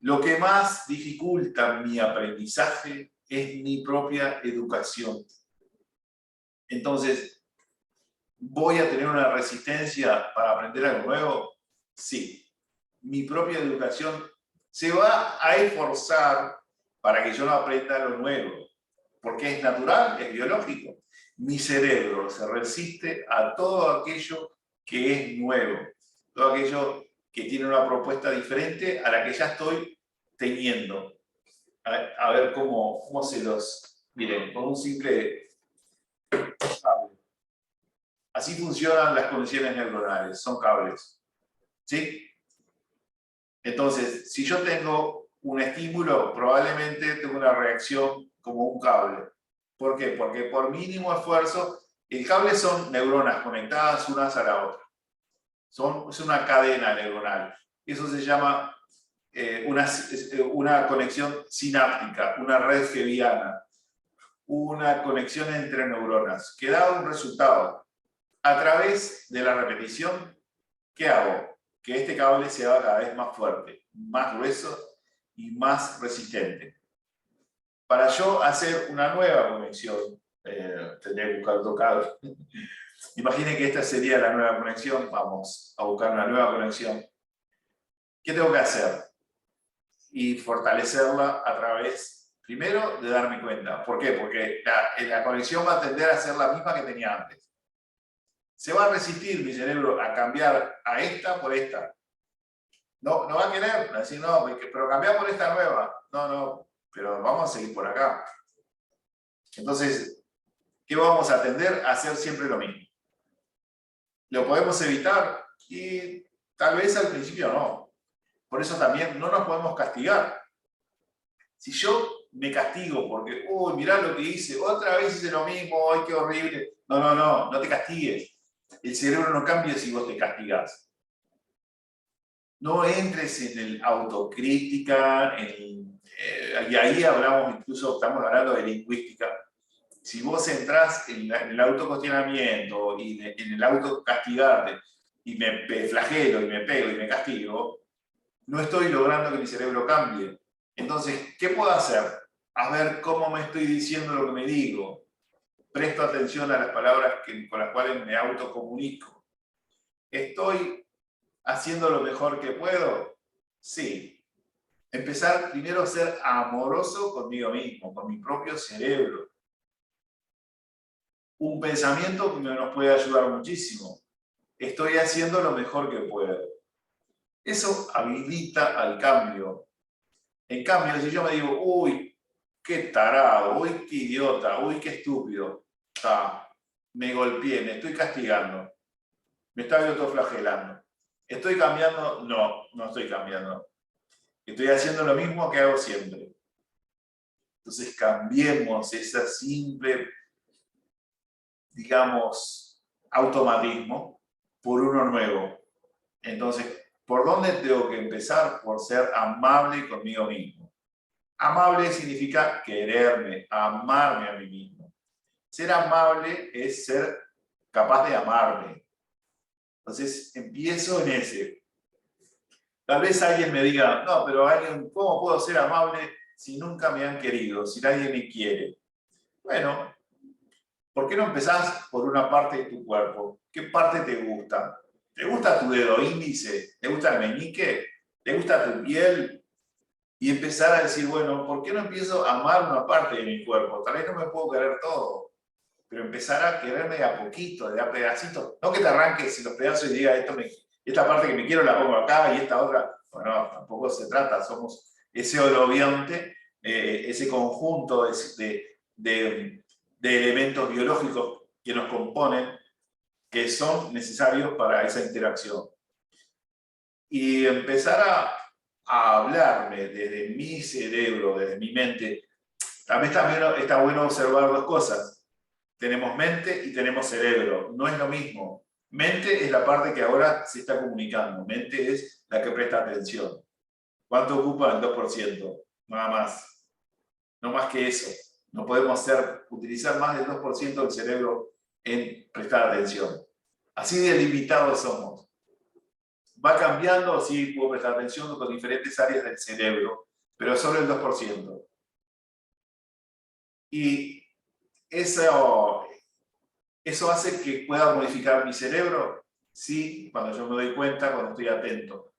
lo que más dificulta mi aprendizaje es mi propia educación. Entonces, ¿voy a tener una resistencia para aprender algo nuevo? Sí. Mi propia educación se va a esforzar para que yo no aprenda lo nuevo, porque es natural, es biológico. Mi cerebro se resiste a todo aquello que es nuevo, todo aquello que tiene una propuesta diferente a la que ya estoy teniendo. A ver cómo se los... Miren, con un simple cable. Así funcionan las conexiones neuronales, son cables. ¿Sí? Entonces, si yo tengo un estímulo, probablemente tengo una reacción como un cable. ¿Por qué? Porque por mínimo esfuerzo, el cable son neuronas conectadas unas a la otra. Es una cadena neuronal. Eso se llama una conexión sináptica, una red hebbiana, una conexión entre neuronas, que da un resultado. A través de la repetición, ¿qué hago? Que este cable se haga cada vez más fuerte, más grueso y más resistente. Para yo hacer una nueva conexión, tendría que buscar otro cable. Imaginen que esta sería la nueva conexión, vamos a buscar una nueva conexión. ¿Qué tengo que hacer? Y fortalecerla a través, primero, de darme cuenta. ¿Por qué? Porque la conexión va a tender a ser la misma que tenía antes. Se va a resistir mi cerebro a cambiar a esta por esta. No va a querer decir, no, pero cambiar por esta nueva. No, pero vamos a seguir por acá. Entonces, ¿qué vamos a tender? A hacer siempre lo mismo. ¿Lo podemos evitar? Y tal vez al principio no. Por eso también no nos podemos castigar. Si yo me castigo porque, uy, mirá lo que hice, otra vez hice lo mismo, ay, qué horrible. No te castigues. El cerebro no cambia si vos te castigás. No entres en el autocrítica, y ahí hablamos, incluso estamos hablando de lingüística. Si vos entrás en el autocuestionamiento y en el autocastigarte, y me flagelo, y me pego, y me castigo, no estoy logrando que mi cerebro cambie. Entonces, ¿qué puedo hacer? A ver cómo me estoy diciendo lo que me digo. Presto atención a las palabras con las cuales me autocomunico. ¿Estoy haciendo lo mejor que puedo? Sí. Empezar primero a ser amoroso conmigo mismo, con mi propio cerebro. Un pensamiento que nos puede ayudar muchísimo. Estoy haciendo lo mejor que puedo. Eso habilita al cambio. En cambio, si yo me digo, uy, qué tarado, uy, qué idiota, uy, qué estúpido, me golpeé, me estoy castigando, me estoy autoflagelando. ¿Estoy cambiando? No estoy cambiando. Estoy haciendo lo mismo que hago siempre. Entonces cambiemos ese simple, digamos, automatismo por uno nuevo. Entonces, ¿por dónde tengo que empezar? Por ser amable conmigo mismo. Amable significa quererme, amarme a mí mismo. Ser amable es ser capaz de amarme. Entonces, empiezo en ese. Tal vez alguien me diga, no, pero alguien, ¿cómo puedo ser amable si nunca me han querido, si nadie me quiere? Bueno, ¿por qué no empezás por una parte de tu cuerpo? ¿Qué parte te gusta? ¿Te gusta tu dedo índice? ¿Te gusta el meñique? ¿Te gusta tu piel? Y empezar a decir, bueno, ¿por qué no empiezo a amar una parte de mi cuerpo? Tal vez no me puedo querer todo, pero empezar a quererme de a poquito, de a pedacitos. No que te arranques los pedazos y digas, esto esta parte que me quiero la pongo acá y esta otra, bueno, tampoco se trata, somos ese holobionte, ese conjunto de elementos biológicos que nos componen, que son necesarios para esa interacción. Y empezar a hablarme desde mi cerebro, desde mi mente. También está bueno observar dos cosas. Tenemos mente y tenemos cerebro. No es lo mismo. Mente es la parte que ahora se está comunicando. Mente es la que presta atención. ¿Cuánto ocupa el 2%? Nada más. No más que eso. No podemos utilizar más del 2% del cerebro en prestar atención. Así de limitados somos. Va cambiando, sí, puedo prestar atención con diferentes áreas del cerebro, pero solo el 2%. Y eso hace que pueda modificar mi cerebro, sí, cuando yo me doy cuenta, cuando estoy atento.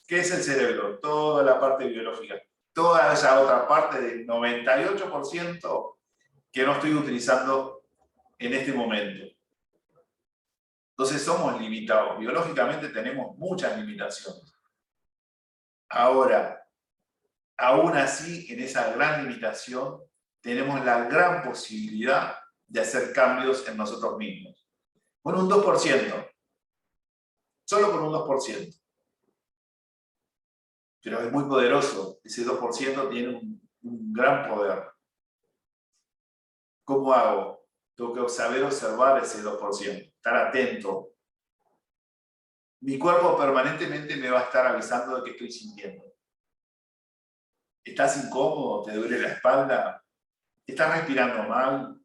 ¿Qué es el cerebro? Toda la parte biológica. Toda esa otra parte del 98% que no estoy utilizando en este momento. Entonces somos limitados. Biológicamente tenemos muchas limitaciones. Ahora, aún así, en esa gran limitación, tenemos la gran posibilidad de hacer cambios en nosotros mismos. Con un 2%. Solo con un 2%. Pero es muy poderoso. Ese 2% tiene un gran poder. ¿Cómo hago? Tengo que saber observar ese 2%. Estar atento. Mi cuerpo permanentemente me va a estar avisando de que estoy sintiendo. ¿Estás incómodo? ¿Te duele la espalda? ¿Estás respirando mal?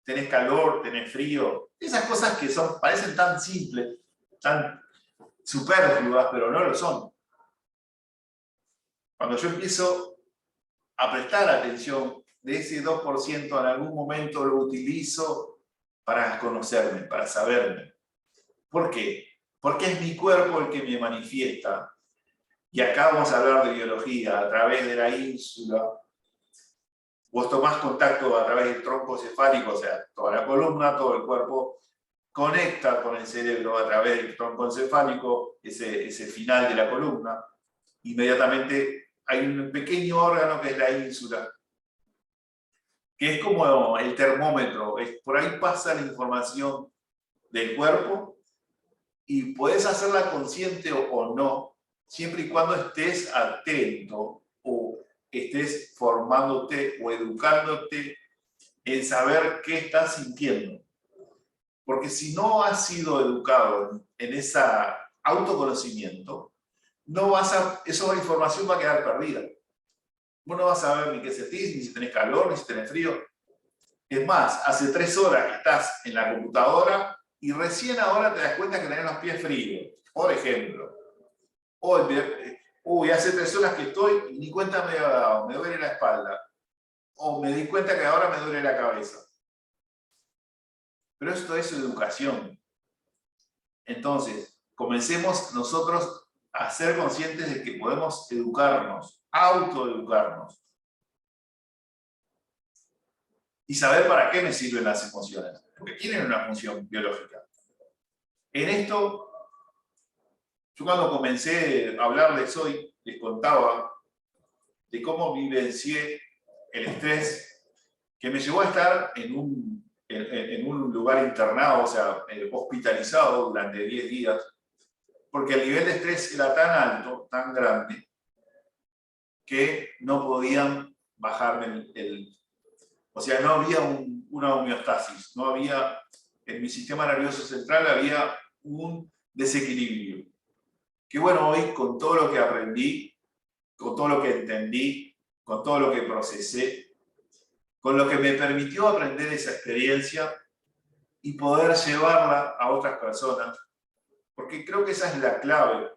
¿Tenés calor? ¿Tenés frío? Esas cosas que parecen tan simples, tan superfluas, pero no lo son. Cuando yo empiezo a prestar atención de ese 2%, en algún momento lo utilizo para conocerme, para saberme. ¿Por qué? Porque es mi cuerpo el que me manifiesta. Y acá vamos a hablar de biología, a través de la ínsula. Vos tomás contacto a través del tronco cefálico, o sea, toda la columna, todo el cuerpo, conecta con el cerebro a través del tronco encefálico, ese final de la columna. Inmediatamente hay un pequeño órgano que es la ínsula, que es como el termómetro. Por ahí pasa la información del cuerpo y puedes hacerla consciente o no, siempre y cuando estés atento o estés formándote o educándote en saber qué estás sintiendo. Porque si no has sido educado en ese autoconocimiento, esa información va a quedar perdida. Vos no vas a saber ni qué sentís, ni si tenés calor, ni si tenés frío. Es más, hace 3 horas que estás en la computadora y recién ahora te das cuenta que tenés los pies fríos, por ejemplo. Uy, hace 3 horas que estoy y ni cuenta me he dado, me duele la espalda. O me di cuenta que ahora me duele la cabeza. Pero esto es educación. Entonces, comencemos nosotros a ser conscientes de que podemos educarnos, autoeducarnos. Y saber para qué me sirven las emociones, porque tienen una función biológica. En esto, yo cuando comencé a hablarles hoy, les contaba de cómo vivencié el estrés que me llevó a estar en un lugar internado, o sea, hospitalizado durante 10 días, porque el nivel de estrés era tan alto, tan grande, que no podían bajarme o sea, no había una homeostasis, no había, en mi sistema nervioso central había un desequilibrio. Que bueno, hoy con todo lo que aprendí, con todo lo que entendí, con todo lo que procesé, con lo que me permitió aprender esa experiencia y poder llevarla a otras personas, porque creo que esa es la clave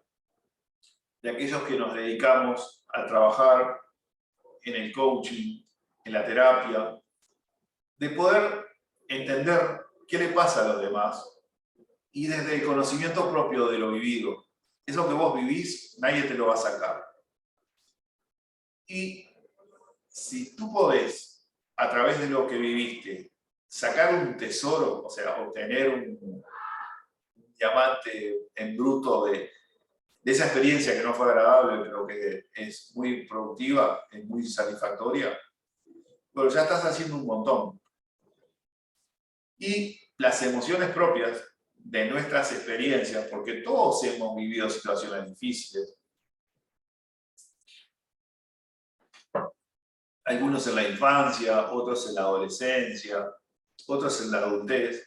de aquellos que nos dedicamos a trabajar en el coaching, en la terapia, de poder entender qué le pasa a los demás y desde el conocimiento propio de lo vivido. Eso que vos vivís, nadie te lo va a sacar. Y si tú podés, a través de lo que viviste, sacar un tesoro, o sea, obtener un diamante en bruto de esa experiencia que no fue agradable, pero que es muy productiva, es muy satisfactoria, pero ya estás haciendo un montón. Y las emociones propias de nuestras experiencias, porque todos hemos vivido situaciones difíciles, algunos en la infancia, otros en la adolescencia, otros en la adultez.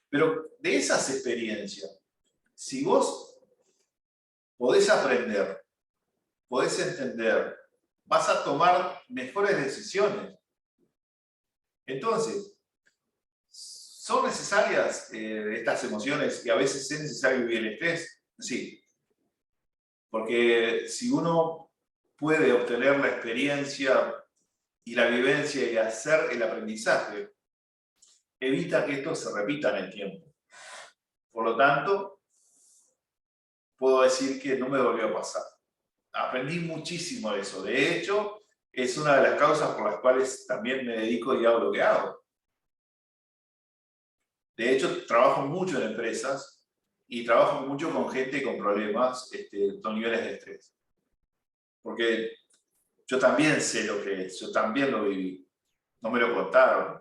Pero de esas experiencias, si vos podés aprender, podés entender, vas a tomar mejores decisiones. Entonces, ¿son necesarias estas emociones y a veces es necesario vivir el estrés? Sí. Porque si uno puede obtener la experiencia y la vivencia y hacer el aprendizaje, evita que esto se repita en el tiempo. Por lo tanto, puedo decir que no me volvió a pasar. Aprendí muchísimo de eso. De hecho, es una de las causas por las cuales también me dedico y hago lo que hago. De hecho, trabajo mucho en empresas y trabajo mucho con gente con problemas, con niveles de estrés. Porque yo también sé lo que es, yo también lo viví. No me lo contaron.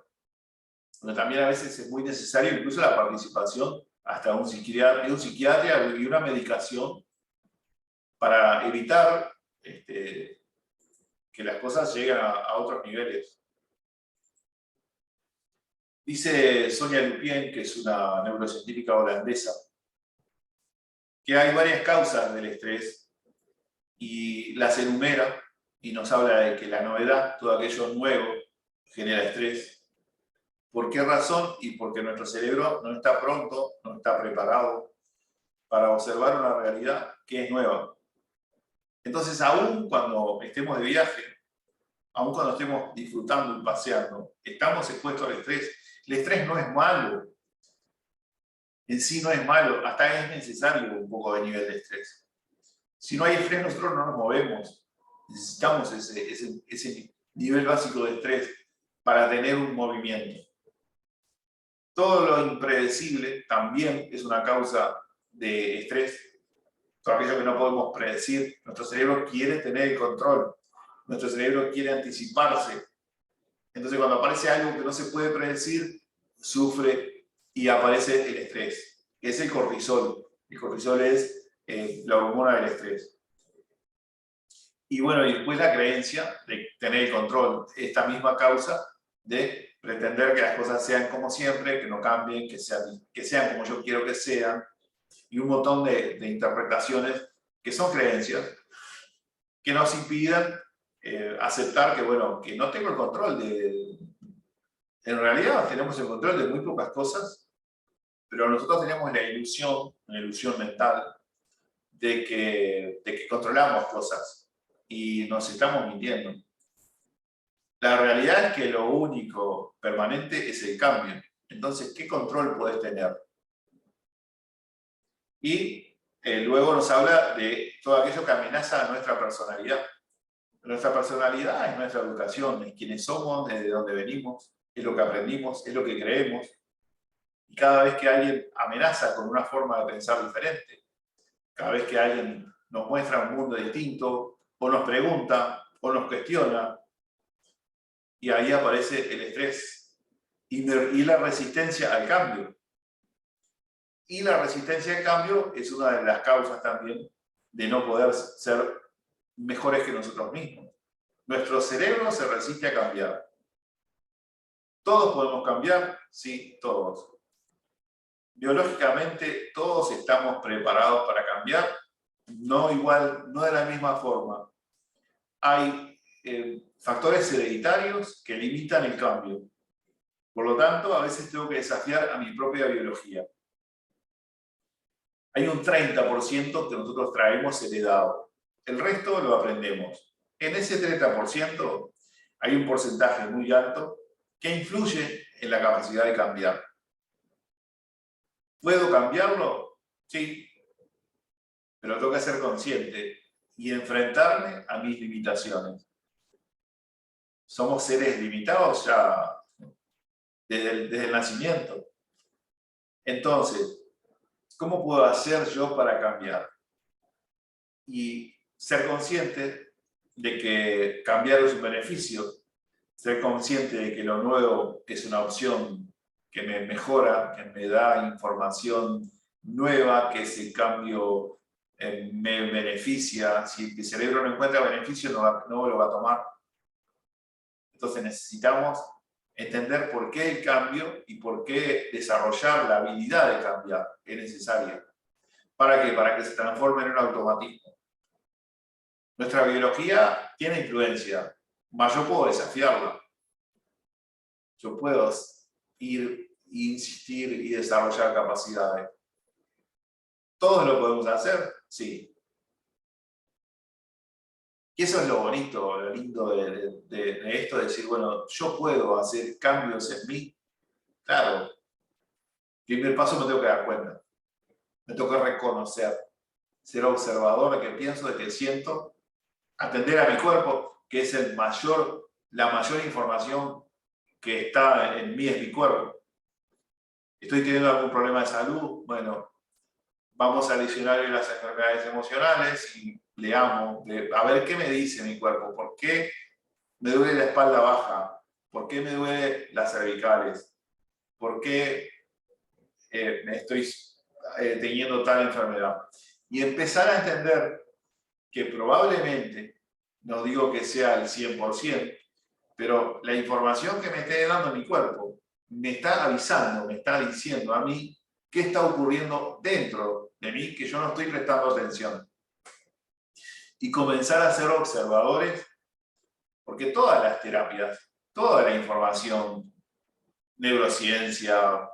Pero también a veces es muy necesario incluso la participación hasta un psiquiatra y una medicación para evitar que las cosas lleguen a otros niveles. Dice Sonia Lupien, que es una neurocientífica holandesa, que hay varias causas del estrés y las enumera y nos habla de que la novedad, todo aquello nuevo, genera estrés. ¿Por qué razón? Y porque nuestro cerebro no está pronto, no está preparado para observar una realidad que es nueva. Entonces, aún cuando estemos de viaje, aún cuando estemos disfrutando y paseando, estamos expuestos al estrés. El estrés no es malo. En sí no es malo, hasta es necesario un poco de nivel de estrés. Si no hay estrés, nosotros no nos movemos. Necesitamos ese nivel básico de estrés para tener un movimiento. Todo lo impredecible también es una causa de estrés. Todo aquello que no podemos predecir, nuestro cerebro quiere tener el control. Nuestro cerebro quiere anticiparse. Entonces, cuando aparece algo que no se puede predecir, sufre y aparece el estrés, que es el cortisol. El cortisol es la hormona del estrés. Y bueno, y después la creencia de tener el control, esta misma causa de pretender que las cosas sean como siempre, que no cambien, que sean como yo quiero que sean, y un montón de interpretaciones que son creencias que nos impidan aceptar que, bueno, que no tengo el control de... En realidad tenemos el control de muy pocas cosas, pero nosotros tenemos la ilusión, una ilusión mental, de que controlamos cosas y nos estamos mintiendo. La realidad es que lo único permanente es el cambio. Entonces, ¿qué control podés tener? Y luego nos habla de todo aquello que amenaza a nuestra personalidad. Nuestra personalidad es nuestra educación, es quienes somos, desde dónde venimos, es lo que aprendimos, es lo que creemos. Y cada vez que alguien amenaza con una forma de pensar diferente, cada vez que alguien nos muestra un mundo distinto, o nos pregunta, o nos cuestiona, y ahí aparece el estrés y la resistencia al cambio. Y la resistencia al cambio es una de las causas también de no poder ser mejores que nosotros mismos. Nuestro cerebro se resiste a cambiar. ¿Todos podemos cambiar? Sí, todos. Biológicamente, todos estamos preparados para cambiar, no igual, no de la misma forma. Hay factores hereditarios que limitan el cambio. Por lo tanto, a veces tengo que desafiar a mi propia biología. Hay un 30% que nosotros traemos heredado. El resto lo aprendemos. En ese 30% hay un porcentaje muy alto que influye en la capacidad de cambiar. ¿Puedo cambiarlo? Sí. Pero tengo que ser consciente y enfrentarme a mis limitaciones. Somos seres limitados ya desde el nacimiento. Entonces, ¿cómo puedo hacer yo para cambiar? Y ser consciente de que cambiar es un beneficio, ser consciente de que lo nuevo es una opción que me mejora, que me da información nueva, que ese cambio me beneficia. Si el cerebro no encuentra beneficio, no lo va a tomar. Entonces necesitamos entender por qué el cambio y por qué desarrollar la habilidad de cambiar es necesaria. ¿Para qué? Para que se transforme en un automatismo. Nuestra biología tiene influencia, mas yo puedo desafiarla. Yo puedo ir, insistir y desarrollar capacidades. ¿Todos lo podemos hacer? Sí. Y eso es lo bonito, lo lindo de esto, de decir, bueno, yo puedo hacer cambios en mí. Claro, primer paso me tengo que dar cuenta. Me tengo que reconocer, ser observador de qué pienso, de qué siento, atender a mi cuerpo, que es la mayor información que está en mí, es mi cuerpo. ¿Estoy teniendo algún problema de salud? Bueno, vamos al diccionario de las enfermedades emocionales y leamos, a ver qué me dice mi cuerpo, por qué me duele la espalda baja, por qué me duele las cervicales, por qué me estoy teniendo tal enfermedad. Y empezar a entender que probablemente, no digo que sea el 100%, pero la información que me esté dando mi cuerpo me está avisando, me está diciendo a mí qué está ocurriendo dentro de mí que yo no estoy prestando atención. Y comenzar a ser observadores, porque todas las terapias, toda la información, neurociencia,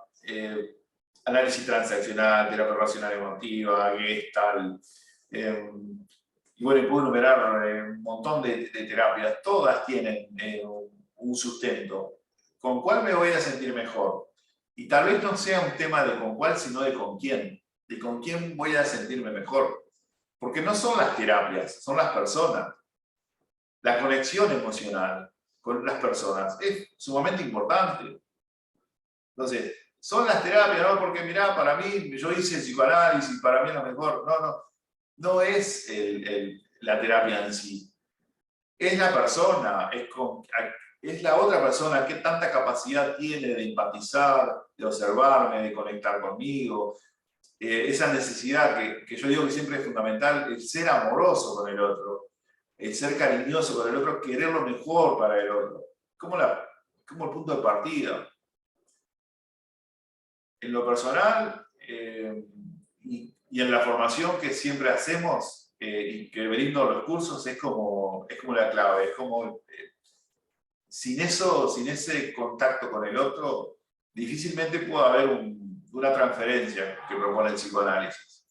análisis transaccional, terapia racional emotiva, Gestalt, y bueno, puedo enumerar un montón de terapias, todas tienen un sustento. ¿Con cuál me voy a sentir mejor? Y tal vez no sea un tema de con cuál, sino de con quién. De con quién voy a sentirme mejor. Porque no son las terapias, son las personas. La conexión emocional con las personas es sumamente importante. Entonces, son las terapias, ¿no? Porque mirá, para mí, yo hice el psicoanálisis, para mí es lo mejor. No es la terapia en sí. Es la persona, es la otra persona que tanta capacidad tiene de empatizar, de observarme, de conectar conmigo. Esa necesidad que yo digo que siempre es fundamental, el ser amoroso con el otro, el ser cariñoso con el otro, querer lo mejor para el otro. Como el punto de partida. En lo personal y en la formación que siempre hacemos y que brindo los cursos es como la clave, es como sin ese contacto con el otro, difícilmente puede haber una transferencia que propone el psicoanálisis.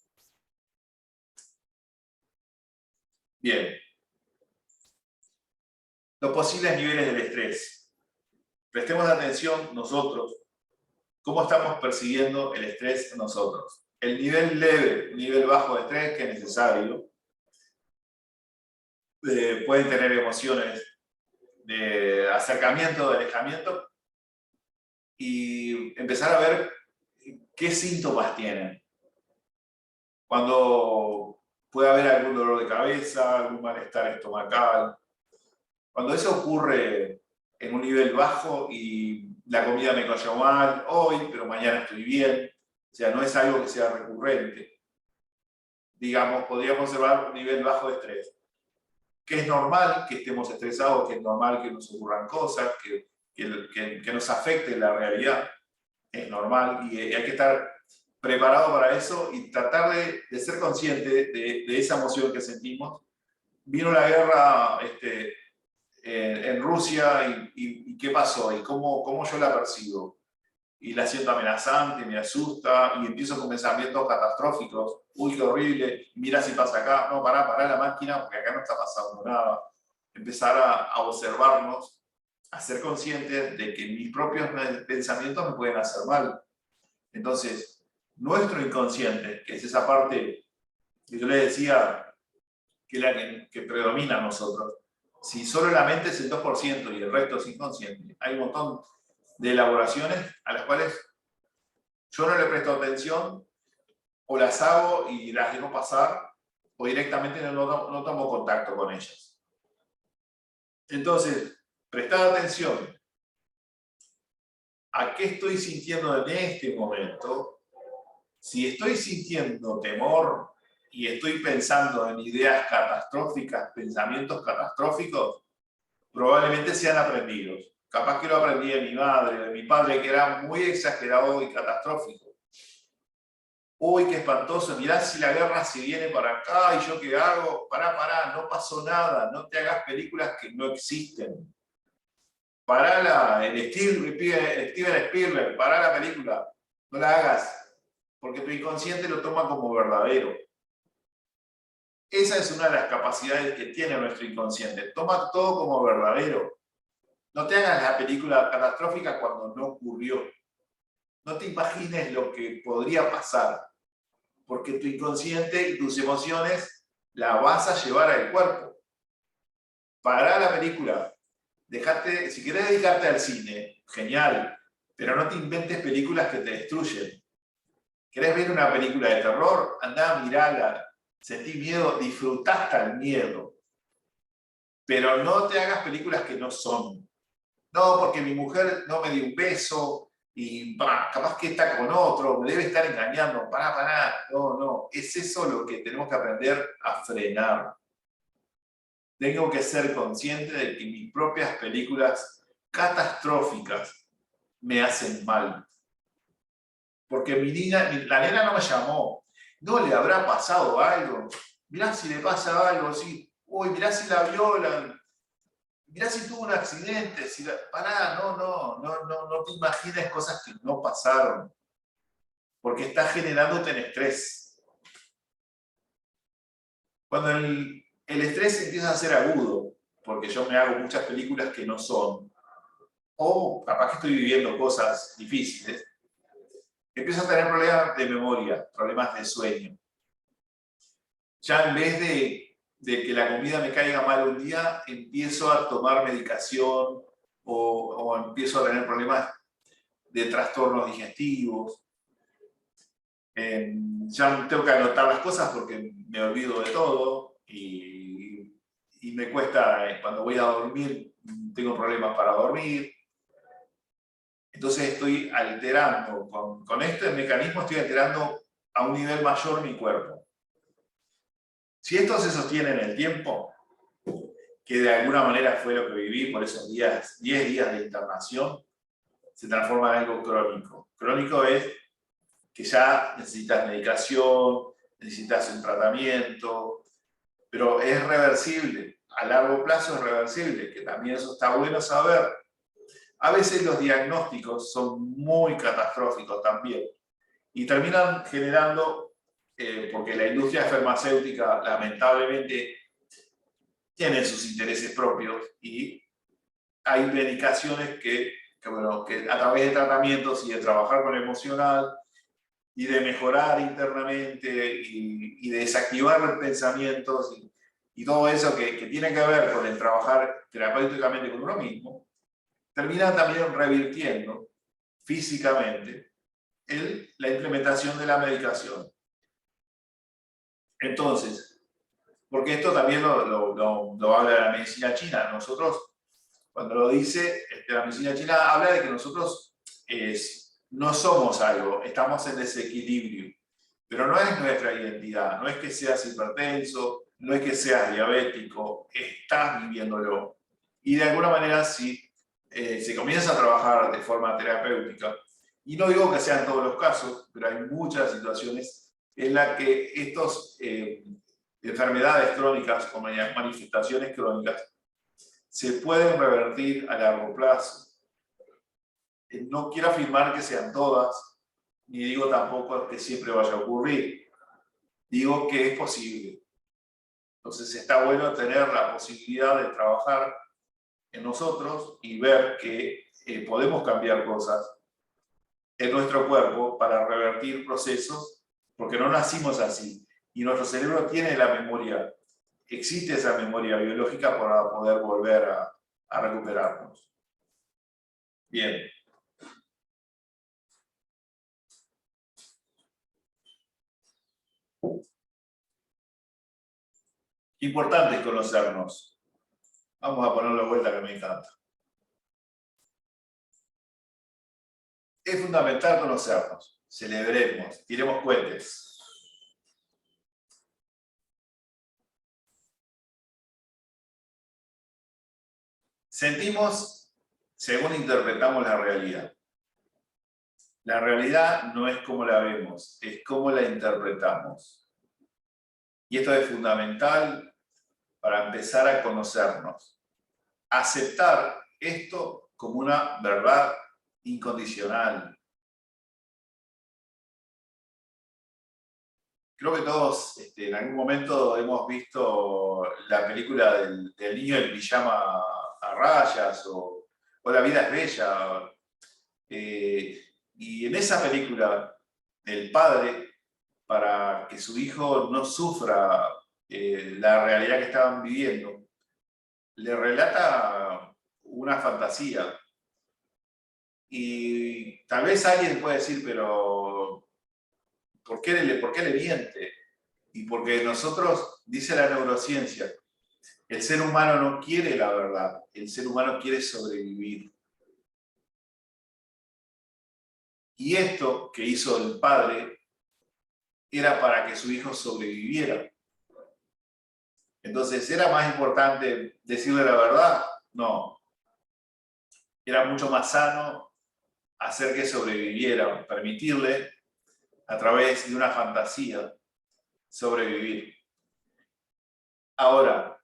Bien. Los posibles niveles del estrés. Prestemos atención nosotros, cómo estamos percibiendo el estrés en nosotros. El nivel leve, el nivel bajo de estrés que es necesario. Pueden tener emociones de acercamiento, de alejamiento, y empezar a ver qué síntomas tienen. Cuando puede haber algún dolor de cabeza, algún malestar estomacal. Cuando eso ocurre en un nivel bajo y la comida me cayó mal hoy, pero mañana estoy bien, o sea, no es algo que sea recurrente. Digamos, podríamos observar un nivel bajo de estrés. Que es normal que estemos estresados, que es normal que nos ocurran cosas, que nos afecte la realidad. Es normal y hay que estar preparado para eso y tratar de ser consciente de esa emoción que sentimos. Vino la guerra en Rusia y qué pasó y cómo yo la percibo. Y la siento amenazante, me asusta y empiezo con pensamientos catastróficos. Uy, qué horrible, mira si pasa acá. No, pará la máquina porque acá no está pasando nada. Empezar a observarnos, a ser conscientes de que mis propios pensamientos me pueden hacer mal. Entonces, nuestro inconsciente, que es esa parte que yo le decía que es la que predomina a nosotros, si solo la mente es el 2% y el resto es inconsciente, hay un montón de elaboraciones a las cuales yo no le presto atención o las hago y las dejo pasar, o directamente no tomo contacto con ellas. Entonces, prestad atención a qué estoy sintiendo en este momento. Si estoy sintiendo temor y estoy pensando en ideas catastróficas, pensamientos catastróficos, probablemente sean aprendidos. Capaz que lo aprendí de mi madre, de mi padre, que era muy exagerado y catastrófico. Uy, qué espantoso, mirá si la guerra se viene para acá y yo qué hago. Pará, no pasó nada, no te hagas películas que no existen. Pará Steven Spielberg, pará la película, no la hagas, porque tu inconsciente lo toma como verdadero. Esa es una de las capacidades que tiene nuestro inconsciente, toma todo como verdadero. No te hagas la película catastrófica cuando no ocurrió. No te imagines lo que podría pasar, porque tu inconsciente y tus emociones la vas a llevar al cuerpo. Pará la película. Dejate, si querés dedicarte al cine, genial, pero no te inventes películas que te destruyen. ¿Querés ver una película de terror? Andá, mirala, sentí miedo, disfrutá hasta el miedo. Pero no te hagas películas que no son. No, porque mi mujer no me dio un beso y capaz que está con otro, me debe estar engañando. Pará. No. Es eso lo que tenemos que aprender a frenar. Tengo que ser consciente de que mis propias películas catastróficas me hacen mal. Porque la nena no me llamó. ¿No le habrá pasado algo? Mirá si le pasa algo, sí. Uy, mirá si la violan. Mirá si tuvo un accidente. Pará, no te imagines cosas que no pasaron. Porque está generándote en estrés. Cuando el estrés empieza a ser agudo, porque yo me hago muchas películas que no son, o capaz que estoy viviendo cosas difíciles, empiezo a tener problemas de memoria, problemas de sueño. Ya en vez de que la comida me caiga mal un día, empiezo a tomar medicación o empiezo a tener problemas de trastornos digestivos. Ya tengo que anotar las cosas porque me olvido de todo y me cuesta, cuando voy a dormir, tengo problemas para dormir. Entonces estoy alterando, con este mecanismo estoy alterando a un nivel mayor mi cuerpo. Si esto se sostiene en el tiempo, que de alguna manera fue lo que viví por esos 10 días de internación, se transforma en algo crónico. Crónico es que ya necesitas medicación, necesitas un tratamiento, pero es reversible, a largo plazo es reversible, que también eso está bueno saber. A veces los diagnósticos son muy catastróficos también y terminan generando, porque la industria farmacéutica lamentablemente tiene sus intereses propios y hay medicaciones que a través de tratamientos y de trabajar con el emocional y de mejorar internamente y de desactivar pensamientos y todo eso que tiene que ver con el trabajar terapéuticamente con uno mismo, termina también revirtiendo físicamente la implementación de la medicación. Entonces, porque esto también lo habla la medicina china. Nosotros, cuando lo dice, la medicina china habla de que nosotros no somos algo, estamos en desequilibrio. Pero no es nuestra identidad, no es que seas hipertenso, no es que seas diabético, estás viviéndolo. Y de alguna manera, si se comienza a trabajar de forma terapéutica, y no digo que sean todos los casos, pero hay muchas situaciones en las que estas enfermedades crónicas o manifestaciones crónicas se pueden revertir a largo plazo. No quiero afirmar que sean todas, ni digo tampoco que siempre vaya a ocurrir. Digo que es posible. Entonces está bueno tener la posibilidad de trabajar en nosotros y ver que podemos cambiar cosas en nuestro cuerpo para revertir procesos, porque no nacimos así. Y nuestro cerebro tiene la memoria, existe esa memoria biológica para poder volver a recuperarnos. Bien. Importante es conocernos. Vamos a ponerlo de vuelta que me encanta. Es fundamental conocernos. Celebremos, tiremos cohetes. Sentimos según interpretamos la realidad. La realidad no es como la vemos, es como la interpretamos. Y esto es fundamental para empezar a conocernos. Aceptar esto como una verdad incondicional. Creo que todos en algún momento hemos visto la película del niño en pijama a rayas o La vida es bella. Y en esa película, el padre, para que su hijo no sufra la realidad que estaban viviendo, le relata una fantasía. Y tal vez alguien puede decir, pero ¿por qué le miente? Y porque nosotros, dice la neurociencia, el ser humano no quiere la verdad, el ser humano quiere sobrevivir. Y esto que hizo el padre era para que su hijo sobreviviera. Entonces, ¿era más importante decirle la verdad? No. Era mucho más sano hacer que sobreviviera, permitirle, a través de una fantasía, sobrevivir. Ahora,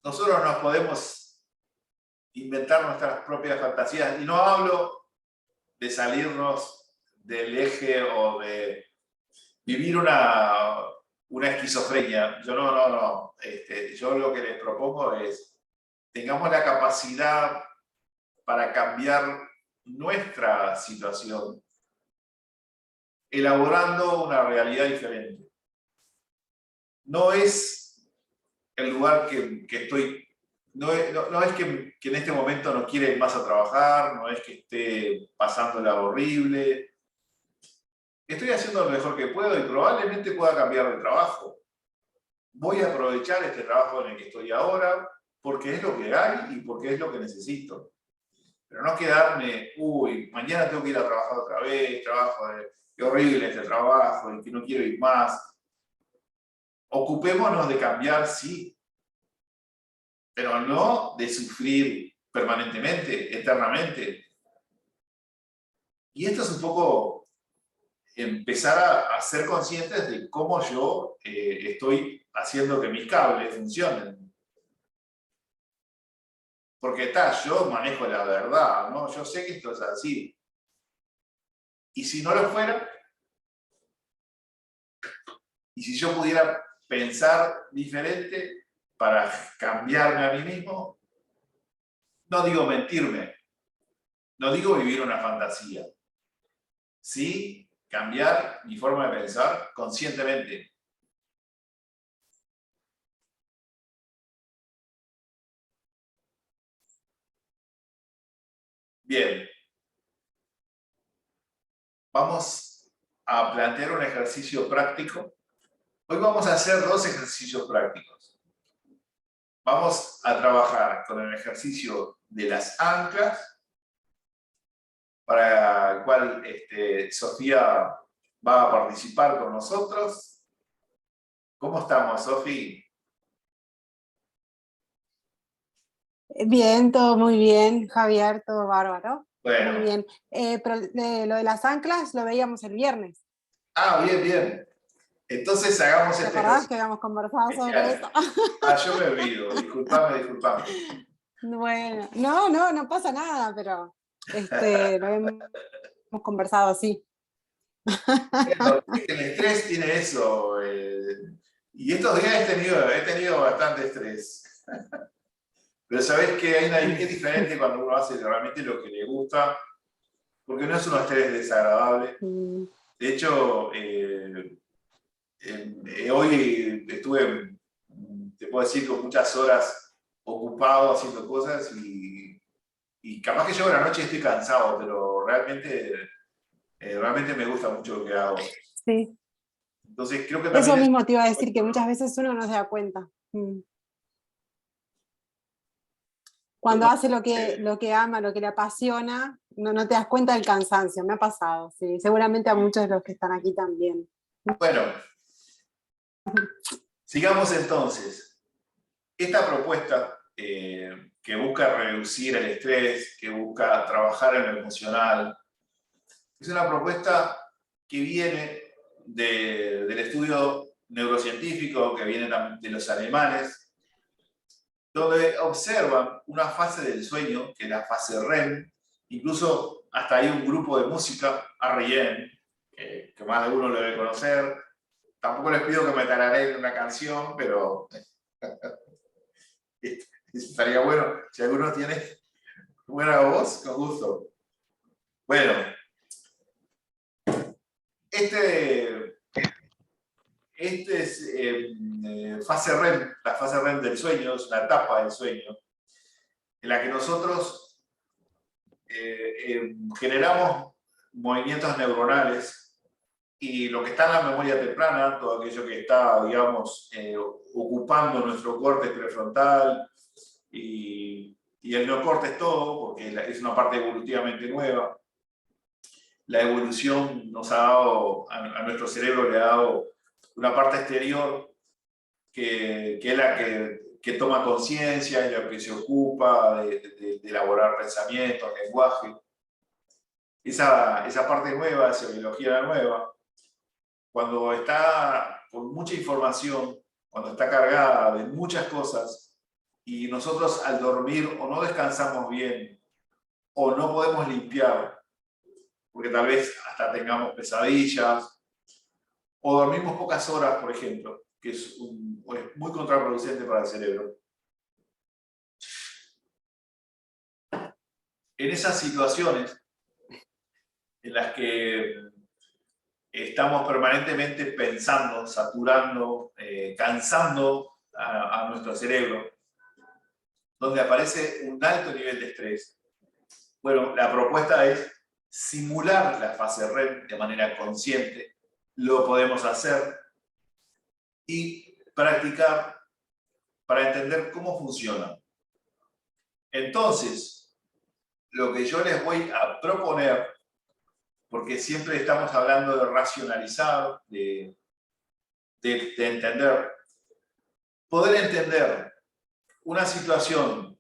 nosotros nos podemos inventar nuestras propias fantasías, y no hablo de salirnos del eje o de vivir una esquizofrenia. Yo no. Yo lo que les propongo es, tengamos la capacidad para cambiar nuestra situación, elaborando una realidad diferente. No es el lugar que estoy, no es que en este momento no quiere ir más a trabajar, no es que esté pasándola horrible. Estoy haciendo lo mejor que puedo y probablemente pueda cambiar de trabajo. Voy a aprovechar este trabajo en el que estoy ahora porque es lo que hay y porque es lo que necesito. Pero no quedarme, mañana tengo que ir a trabajar otra vez, qué horrible este trabajo, y que no quiero ir más. Ocupémonos de cambiar, sí, pero no de sufrir permanentemente, eternamente. Y esto es un poco empezar a ser conscientes de cómo yo estoy haciendo que mis cables funcionen. Porque yo manejo la verdad, ¿no? Yo sé que esto es así. Y si no lo fuera, y si yo pudiera pensar diferente para cambiarme a mí mismo, no digo mentirme, no digo vivir una fantasía, sí cambiar mi forma de pensar conscientemente. Bien. Vamos a plantear un ejercicio práctico. Hoy vamos a hacer 2 ejercicios prácticos. Vamos a trabajar con el ejercicio de las anclas, para el cual Sofía va a participar con nosotros. ¿Cómo estamos, Sofía? Bien, todo muy bien, Javier, todo bárbaro. Bueno. Muy bien. Pero lo de las anclas lo veíamos el viernes. Ah, bien. Entonces hagamos ¿Te este acordás ejercicio. que habíamos conversado sobre eso? Yo me olvido, disculpame. Bueno, no pasa nada, pero lo hemos conversado así. El estrés tiene eso. Y estos días he tenido bastante estrés. Pero sabés que es diferente cuando uno hace realmente lo que le gusta, porque no es un estrés desagradable. De hecho, hoy estuve, te puedo decir, con muchas horas ocupado haciendo cosas y capaz que yo en la noche estoy cansado, pero realmente me gusta mucho lo que hago. Sí. Entonces creo que también... Eso mismo te iba a decir, que muchas veces uno no se da cuenta. Cuando hace lo que ama, lo que le apasiona, no te das cuenta del cansancio. Me ha pasado, sí. Seguramente a muchos de los que están aquí también. Bueno, sigamos entonces. Esta propuesta que busca reducir el estrés, que busca trabajar en lo emocional, es una propuesta que viene del estudio neurocientífico, que viene también de los alemanes, donde observan una fase del sueño, que es la fase REM. Incluso hasta hay un grupo de música, R.E.M., que más de uno lo debe conocer. Tampoco les pido que me tarareen una canción, pero estaría bueno. Si alguno tiene buena voz, con gusto. Bueno, este es fase REM, la fase REM del sueño, es una etapa del sueño, en la que nosotros generamos movimientos neuronales, y lo que está en la memoria temprana, todo aquello que está, digamos, ocupando nuestro córtex prefrontal y el neocórtex todo, porque es una parte evolutivamente nueva. La evolución nos ha dado, a nuestro cerebro le ha dado una parte exterior que es la que toma conciencia y la que se ocupa de elaborar pensamientos, lenguaje. Esa parte nueva, esa biología nueva, cuando está con mucha información, cuando está cargada de muchas cosas, y nosotros al dormir o no descansamos bien, o no podemos limpiar, porque tal vez hasta tengamos pesadillas, o dormimos pocas horas, por ejemplo, que es muy contraproducente para el cerebro. En esas situaciones en las que estamos permanentemente pensando, saturando, cansando a nuestro cerebro, donde aparece un alto nivel de estrés, bueno, la propuesta es simular la fase REM de manera consciente. Lo podemos hacer y practicar para entender cómo funciona. Entonces, lo que yo les voy a proponer, porque siempre estamos hablando de racionalizar, de entender, poder entender una situación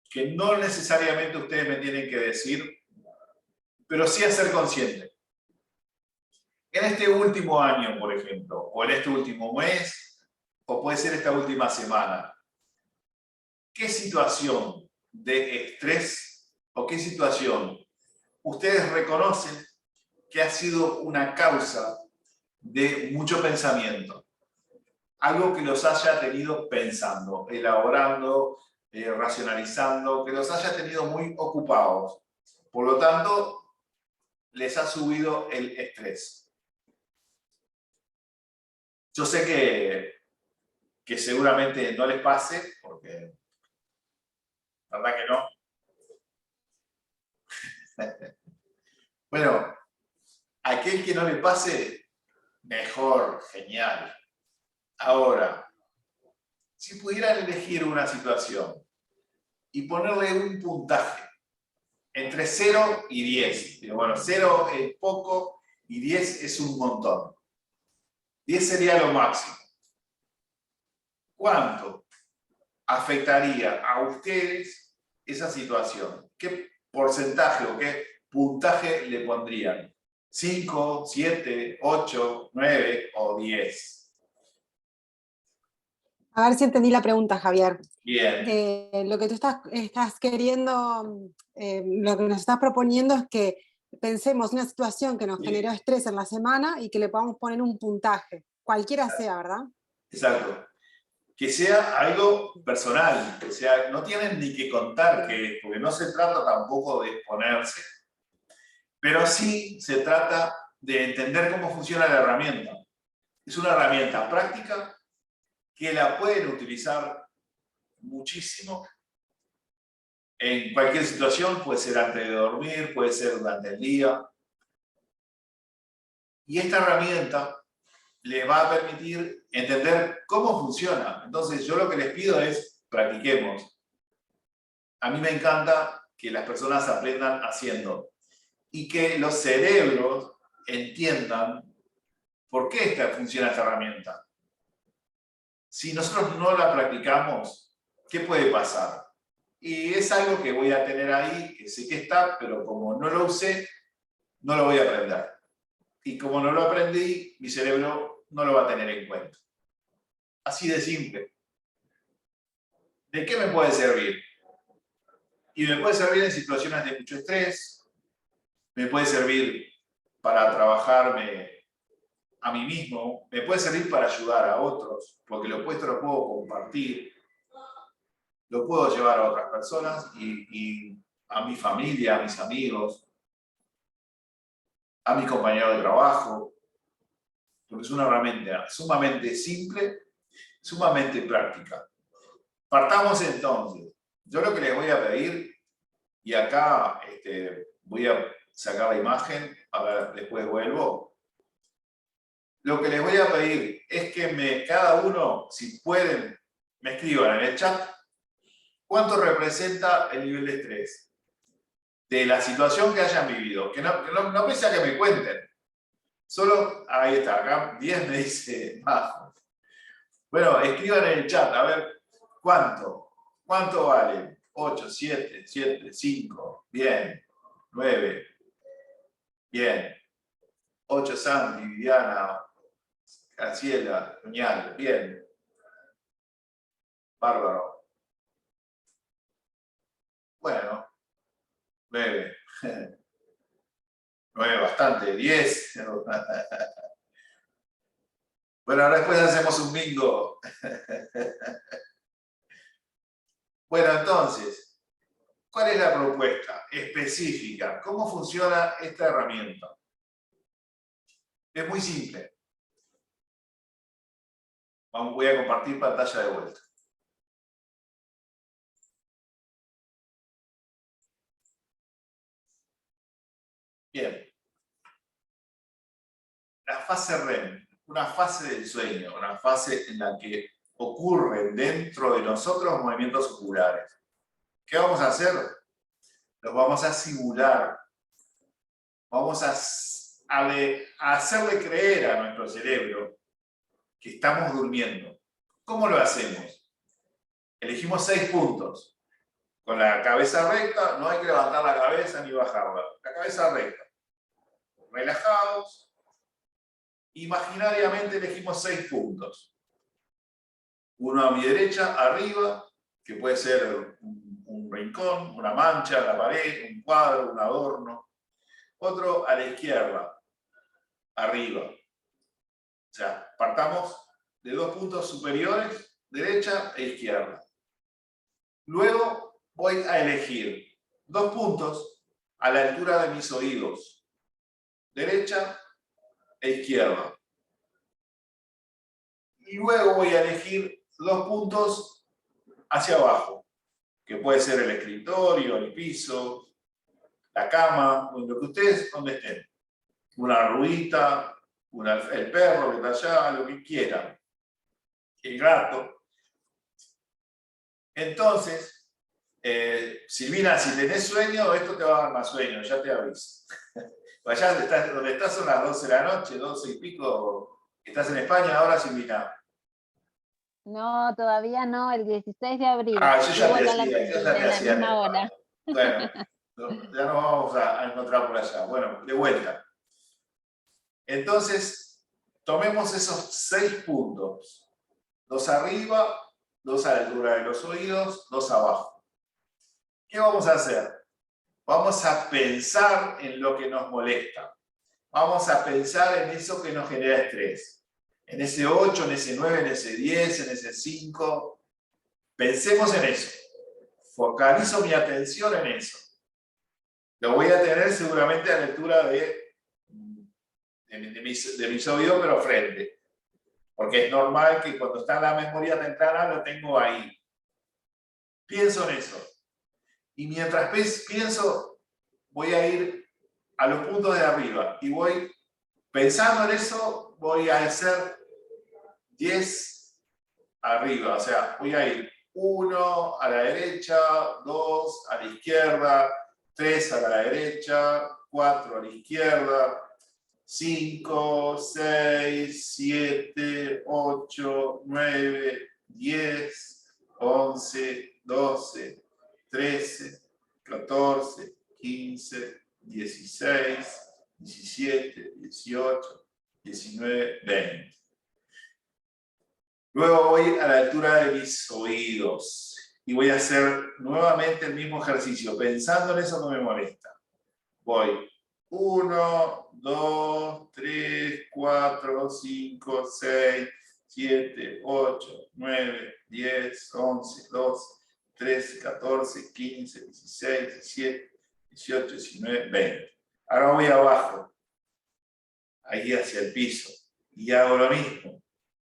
que no necesariamente ustedes me tienen que decir, pero sí hacer consciente. En este último año, por ejemplo, o en este último mes, o puede ser esta última semana, ¿qué situación de estrés o qué situación ustedes reconocen que ha sido una causa de mucho pensamiento? Algo que los haya tenido pensando, elaborando, racionalizando, que los haya tenido muy ocupados. Por lo tanto, les ha subido el estrés. Yo sé que seguramente no les pase, porque ¿verdad que no? Bueno, aquel que no le pase, mejor, genial. Ahora, si pudieran elegir una situación y ponerle un puntaje entre 0 y 10, digo, bueno, 0 es poco y 10 es un montón. 10 sería lo máximo. ¿Cuánto afectaría a ustedes esa situación? ¿Qué porcentaje o qué puntaje le pondrían? ¿5, 7, 8, 9 o 10? A ver si entendí la pregunta, Javier. Bien. Lo que tú estás queriendo, lo que nos estás proponiendo es que pensemos una situación que nos generó estrés en la semana y que le podamos poner un puntaje, cualquiera sea, ¿verdad? Exacto. Que sea algo personal, que sea, no tienen ni que contar que, porque no se trata tampoco de exponerse, pero sí se trata de entender cómo funciona la herramienta. Es una herramienta práctica que la pueden utilizar muchísimo en cualquier situación, puede ser antes de dormir, puede ser durante el día. Y esta herramienta les va a permitir entender cómo funciona. Entonces, yo lo que les pido es practiquemos. A mí me encanta que las personas aprendan haciendo y que los cerebros entiendan por qué funciona esta herramienta. Si nosotros no la practicamos, ¿qué puede pasar? Y es algo que voy a tener ahí, que sé que está, pero como no lo usé, no lo voy a aprender. Y como no lo aprendí, mi cerebro no lo va a tener en cuenta. Así de simple. ¿De qué me puede servir? Y me puede servir en situaciones de mucho estrés, me puede servir para trabajarme a mí mismo, me puede servir para ayudar a otros, porque lo opuesto lo puedo compartir, lo puedo llevar a otras personas y a mi familia, a mis amigos, a mi compañero de trabajo, porque es una herramienta sumamente simple, sumamente práctica. Partamos entonces. Yo lo que les voy a pedir, y acá voy a sacar la imagen, a ver, después vuelvo. Lo que les voy a pedir es que cada uno, si pueden, me escriban en el chat cuánto representa el nivel de estrés de la situación que hayan vivido. Que no pese a que me cuenten. Solo, ahí está, acá 10 me dice bajo. Bueno, escriban en el chat, a ver, ¿cuánto vale? 8, 7, 5, bien, 9, bien, 8 Sandy, Viviana, Graciela, Uñal, bien, bárbaro. Bueno, 9, 9 bastante, 10. Bueno, ahora después hacemos un bingo. Bueno, entonces, ¿cuál es la propuesta específica? ¿Cómo funciona esta herramienta? Es muy simple. Voy a compartir pantalla de vuelta. Bien. La fase REM, una fase del sueño, una fase en la que ocurren dentro de nosotros movimientos oculares. ¿Qué vamos a hacer? Los vamos a simular. Vamos a hacerle creer a nuestro cerebro que estamos durmiendo. ¿Cómo lo hacemos? Elegimos 6 puntos. Con la cabeza recta, no hay que levantar la cabeza ni bajarla. La cabeza recta. Relajados. Imaginariamente elegimos 6 puntos. Uno a mi derecha, arriba, que puede ser un rincón, una mancha en la pared, un cuadro, un adorno. Otro a la izquierda, arriba. O sea, partamos de 2 puntos superiores, derecha e izquierda. Luego voy a elegir 2 puntos a la altura de mis oídos, derecha e izquierda. Y luego voy a elegir 2 puntos hacia abajo, que puede ser el escritorio, el piso, la cama, lo que ustedes, donde estén. Una ruita, el perro que está allá, lo que quieran. El gato. Entonces, Silvina, si tenés sueño, esto te va a dar más sueño, ya te aviso. Allá donde estás son las 12 de la noche, 12 y pico. ¿Estás en España ahora, Silvina? No, todavía no, el 16 de abril. Ah, yo ya te Vuelvo a la decía. misma hora. Bueno, ya nos vamos a encontrar por allá. Bueno, de vuelta. Entonces, tomemos esos 6 puntos. 2 arriba, 2 a la altura de los oídos, 2 abajo. ¿Qué vamos a hacer? Vamos a pensar en lo que nos molesta. Vamos a pensar en eso que nos genera estrés. En ese 8, en ese 9, en ese 10, en ese 5. Pensemos en eso. Focalizo mi atención en eso. Lo voy a tener seguramente a la altura de mis oídos, pero frente. Porque es normal que cuando está en la memoria temprana lo tengo ahí. Pienso en eso. Y mientras pienso, voy a ir a los puntos de arriba. Y voy pensando en eso, voy a hacer 10 arriba, o sea, voy a ir 1 a la derecha, 2 a la izquierda, 3 a la derecha, 4 a la izquierda, 5, 6, 7, 8, 9, 10, 11, 12, 13, 14, 15, 16, 17, 18, 19, 20. Luego voy a la altura de mis oídos y voy a hacer nuevamente el mismo ejercicio. Pensando en eso no me molesta. Voy 1, 2, 3, 4, 5, 6, 7, 8, 9, 10, 11, 12, 13, 14, 15, 16, 17, 18, 19, 20. Ahora voy abajo, ahí hacia el piso, y hago lo mismo.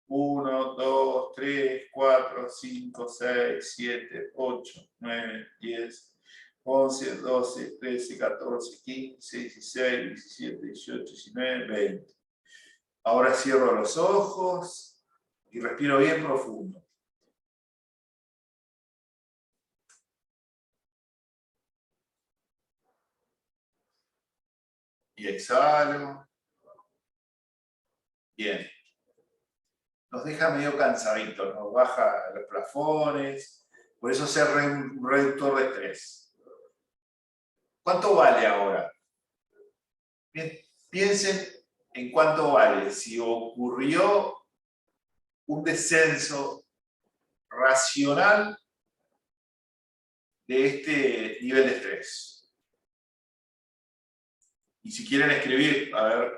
1, 2, 3, 4, 5, 6, 7, 8, 9, 10, 11, 12, 13, 14, 15, 16, 17, 18, 19, 20. Ahora cierro los ojos y respiro bien profundo. Y exhalo. Bien. Nos deja medio cansaditos, nos baja los plafones, por eso hacer un reductor de estrés. ¿Cuánto vale ahora? Bien, piensen en cuánto vale si ocurrió un descenso racional de este nivel de estrés. Y si quieren escribir, a ver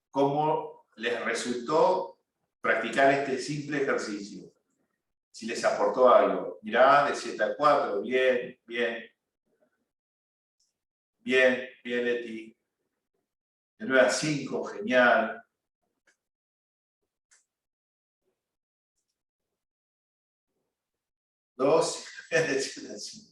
cómo les resultó practicar este simple ejercicio. Si les aportó algo. Mirá, de 7 a 4, bien, bien. Bien, bien, Leti. De 9 a 5, genial. Dos, de 7 a 5.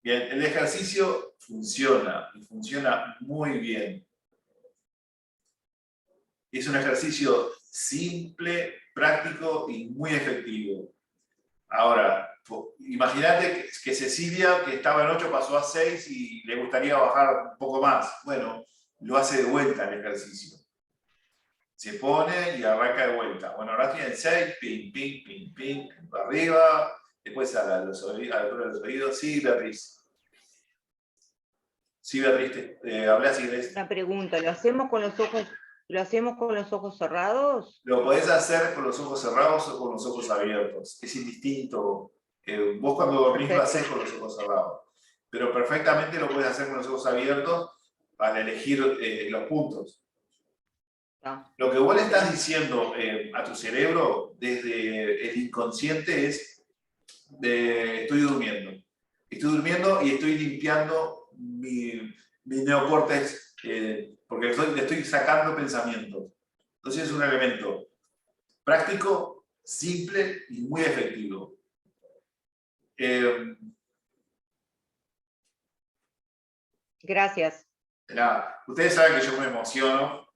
Bien, el ejercicio funciona y funciona muy bien. Es un ejercicio simple, práctico y muy efectivo. Ahora, imagínate que Cecilia, que estaba en 8, pasó a 6 y le gustaría bajar un poco más. Bueno, lo hace de vuelta el ejercicio. Se pone y arranca de vuelta. Bueno, ahora tiene 6, ping, ping, ping, ping, para arriba, después a la altura de los oídos. Sí, Beatriz. Sí, Beatriz, hablá si querés. Una pregunta, ¿lo hacemos con los ojos cerrados? Lo podés hacer con los ojos cerrados o con los ojos abiertos. Es indistinto. Vos cuando dormís lo hacés con los ojos cerrados. Pero perfectamente lo podés hacer con los ojos abiertos para elegir los puntos. Ah. Lo que vos le estás diciendo a tu cerebro desde el inconsciente es estoy durmiendo. Estoy durmiendo y estoy limpiando mi neocórtex porque le estoy sacando pensamientos. Entonces es un elemento práctico, simple y muy efectivo. Gracias. Ustedes saben que yo me emociono,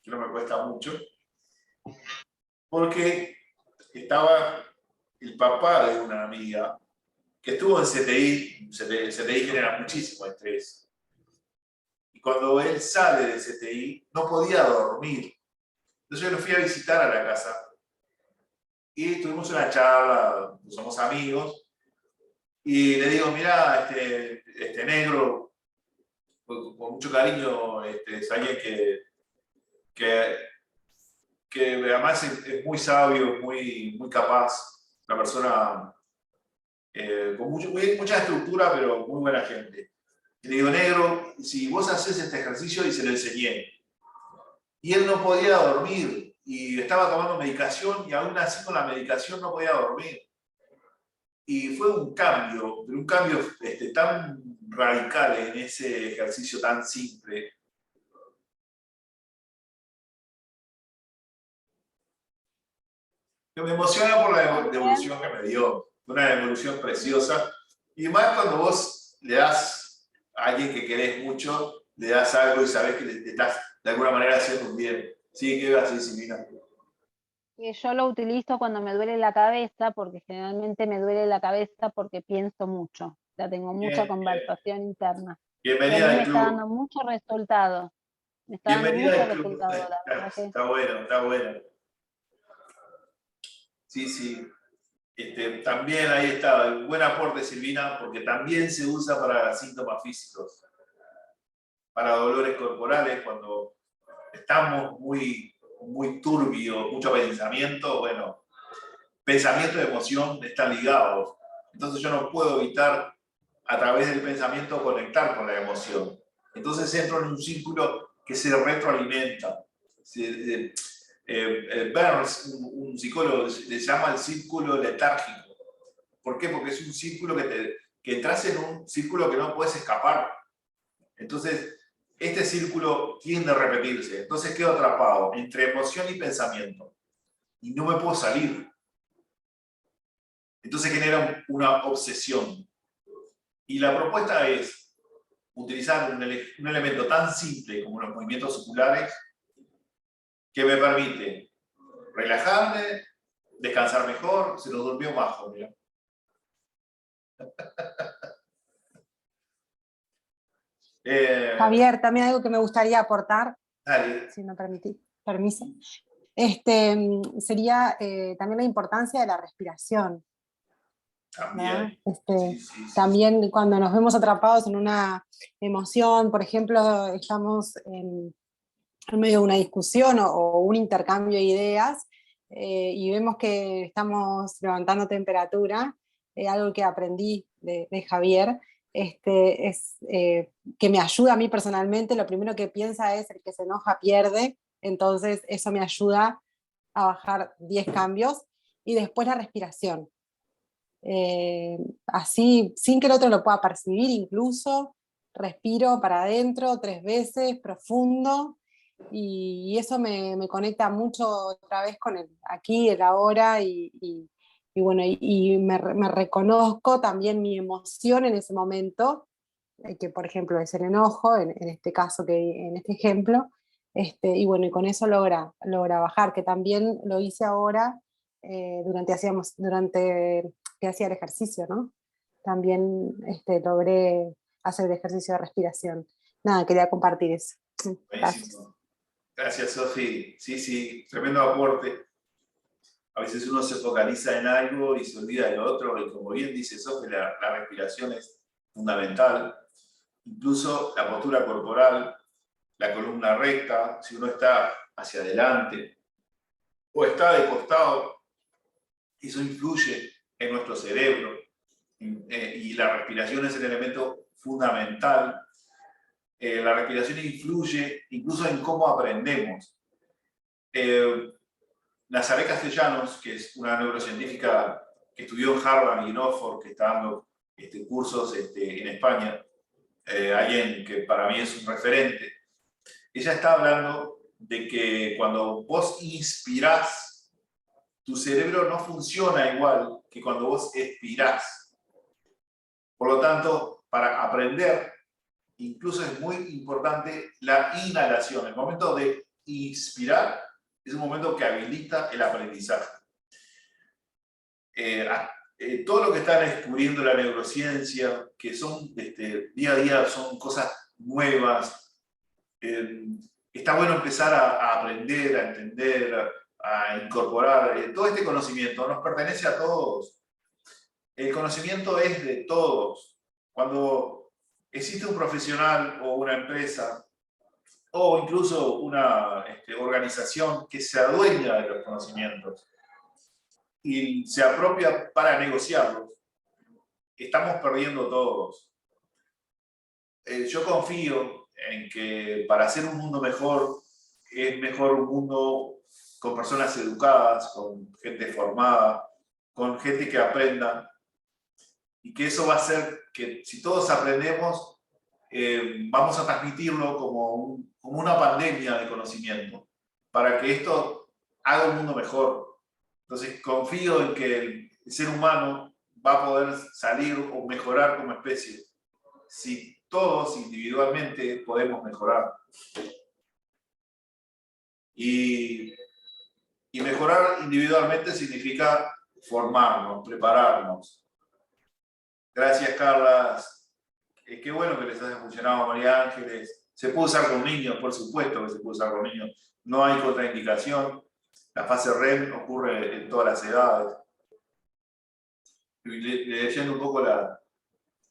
que no me cuesta mucho, porque estaba el papá de una amiga que estuvo en CTI. CTI genera muchísimo estrés. Y cuando él sale de CTI, no podía dormir. Entonces yo lo fui a visitar a la casa. Y tuvimos una charla, somos amigos. Y le digo, mirá, este negro, con mucho cariño, es alguien que además es muy sabio, muy capaz, una persona con mucha estructura, pero muy buena gente. Y le digo, negro, si vos haces este ejercicio, y se lo enseñé. Y él no podía dormir, y estaba tomando medicación, y aún así con la medicación no podía dormir. Y fue un cambio tan radical en ese ejercicio tan simple. Que me emociona por la devolución que me dio. Una devolución preciosa. Y más cuando vos le das a alguien que querés mucho, le das algo y sabés que le estás de alguna manera haciendo un bien. Sí, ¿qué vas a decir, Silvina? Que yo lo utilizo cuando me duele la cabeza, porque generalmente me duele la cabeza porque pienso mucho. O sea, tengo mucha Bien, conversación interna. Y a bienvenida mí me al está club. dando mucho resultado. Me está dando Bienvenida mucho al club. resultado, la verdad que. Está bueno, está bueno. Sí, sí. También ahí está, buen aporte, Silvina, porque también se usa para síntomas físicos, para dolores corporales, cuando estamos muy turbios, mucho pensamiento, bueno, pensamiento y emoción están ligados. Entonces yo no puedo evitar a través del pensamiento conectar con la emoción. Entonces entro en un círculo que se retroalimenta. Burns, un psicólogo, le llama el círculo letárgico. ¿Por qué? Porque es un círculo que entras en un círculo que no puedes escapar. Entonces, este círculo tiende a repetirse. Entonces quedo atrapado entre emoción y pensamiento. Y no me puedo salir. Entonces genera una obsesión. Y la propuesta es utilizar un elemento tan simple como los movimientos oculares que me permite relajarme, descansar mejor, se nos durmió bajo, mira. Javier, también algo que me gustaría aportar, Dale. si me permiso, sería también la importancia de la respiración. También. Sí. También cuando nos vemos atrapados en una emoción, por ejemplo, estamos en medio de una discusión o un intercambio de ideas y vemos que estamos levantando temperatura, algo que aprendí de Javier, es que me ayuda a mí personalmente. Lo primero que piensa es: el que se enoja pierde. Entonces eso me ayuda a bajar 10 cambios. Y después la respiración. Así, sin que el otro lo pueda percibir, incluso respiro para adentro 3 veces, profundo, y eso me conecta mucho otra vez con el aquí, el ahora, y bueno, y me reconozco también mi emoción en ese momento, que por ejemplo es el enojo, en este caso, en este ejemplo, y bueno, y con eso logra bajar, que también lo hice ahora durante que hacía el ejercicio, ¿no? También logré hacer el ejercicio de respiración. Nada, quería compartir eso. Gracias. Gracias, Sofi. Sí, tremendo aporte. A veces uno se focaliza en algo y se olvida de lo otro, y como bien dice Sofi, la respiración es fundamental. Incluso la postura corporal, la columna recta, si uno está hacia adelante o está de costado, eso influye en nuestro cerebro. Y la respiración es el elemento fundamental. La respiración influye incluso en cómo aprendemos. Nazaré Castellanos, que es una neurocientífica que estudió en Harvard y en Oxford, que está dando cursos en España, alguien que para mí es un referente, ella está hablando de que cuando vos inspirás, tu cerebro no funciona igual que cuando vos expirás. Por lo tanto, para aprender, incluso es muy importante la inhalación. El momento de inspirar es un momento que habilita el aprendizaje. Todo lo que está descubriendo la neurociencia, que son día a día son cosas nuevas, está bueno empezar a aprender, a entender, a incorporar. Todo este conocimiento nos pertenece a todos. El conocimiento es de todos. Cuando existe un profesional o una empresa o incluso una organización que se adueña de los conocimientos y se apropia para negociarlos, estamos perdiendo todos. Yo confío en que para hacer un mundo mejor, es mejor un mundo con personas educadas, con gente formada, con gente que aprenda, y que eso va a hacer que si todos aprendemos, vamos a transmitirlo como una pandemia de conocimiento, para que esto haga un mundo mejor. Entonces confío en que el ser humano va a poder salir o mejorar como especie si todos individualmente podemos mejorar. Y mejorar individualmente significa formarnos, prepararnos. Gracias, Carla. Qué bueno que les haya funcionado, María Ángeles. ¿Se puede usar con niños? Por supuesto que se puede usar con niños. No hay contraindicación. La fase REM ocurre en todas las edades. Leyendo un poco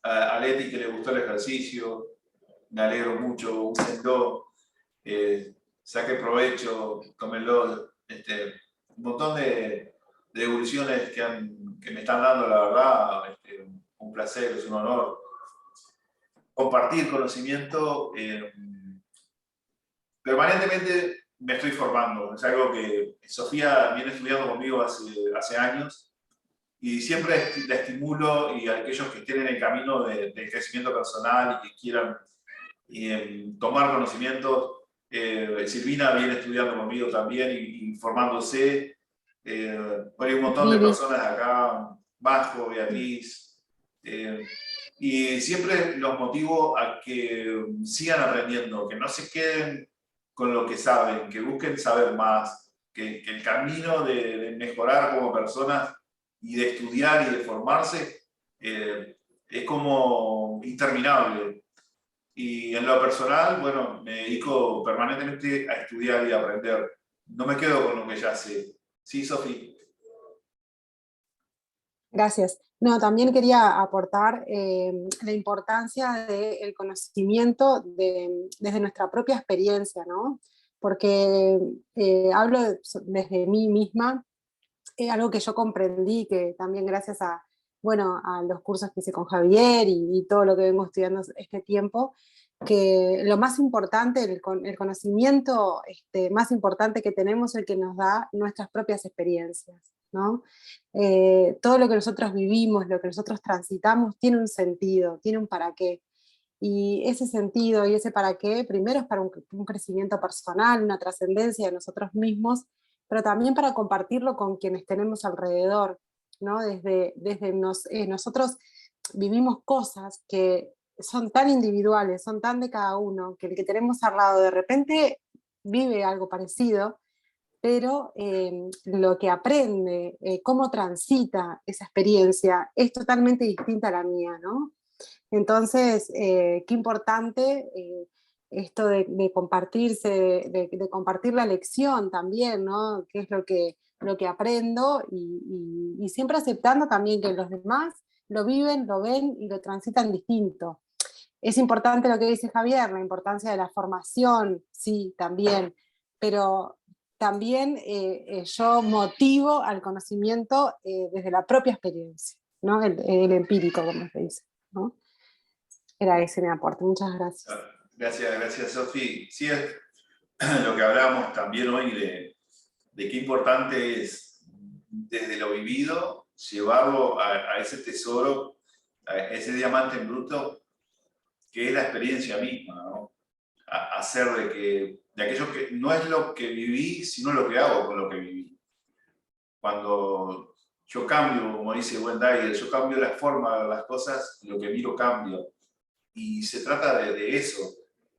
a Leti, que le gustó el ejercicio, me alegro mucho, úsenlo, saque provecho, tómenlo. Un montón de devoluciones que me están dando, la verdad, un placer, es un honor. Compartir conocimiento, permanentemente me estoy formando, es algo que Sofía viene estudiando conmigo hace años y siempre la estimulo, y a aquellos que estén en el camino del crecimiento personal y que quieran tomar conocimientos. Silvina viene estudiando conmigo también y formándose. Hay un montón de personas acá, Vasco, Beatriz, y siempre los motivo a que sigan aprendiendo, que no se queden con lo que saben, que busquen saber más, que el camino de mejorar como personas y de estudiar y de formarse es como interminable. Y en lo personal, bueno, me dedico permanentemente a estudiar y a aprender. No me quedo con lo que ya sé. Sí, Sofía. Gracias. No, también quería aportar la importancia del conocimiento desde nuestra propia experiencia, ¿no? Porque hablo desde mí misma, algo que yo comprendí, que también gracias a, bueno, a los cursos que hice con Javier y todo lo que vengo estudiando este tiempo, que lo más importante, el conocimiento más importante que tenemos es el que nos da nuestras propias experiencias, ¿no? Todo lo que nosotros vivimos, lo que nosotros transitamos, tiene un sentido, tiene un para qué. Y ese sentido y ese para qué, primero es para un crecimiento personal, una trascendencia de nosotros mismos, pero también para compartirlo con quienes tenemos alrededor, ¿no? Nosotros vivimos cosas que son tan individuales, son tan de cada uno, que el que tenemos al lado de repente vive algo parecido, pero lo que aprende, cómo transita esa experiencia, es totalmente distinta a la mía, ¿no? Entonces, qué importante esto de compartirse, de compartir la lección también, ¿no? Qué es lo que aprendo y siempre aceptando también que los demás lo viven, lo ven y lo transitan distinto. Es importante lo que dice Javier, la importancia de la formación, sí, también, pero también yo motivo al conocimiento desde la propia experiencia, ¿no? El empírico, como se dice, ¿no? Era ese mi aporte, muchas gracias. Gracias, Sofi. Sí, es lo que hablábamos también hoy de qué importante es, desde lo vivido, llevarlo a ese tesoro, a ese diamante en bruto, que es la experiencia misma, ¿no? Hacer de aquello que no es lo que viví, sino lo que hago con lo que viví. Cuando yo cambio, como dice Wendy, yo cambio la forma de las cosas, lo que miro cambia. Y se trata de eso,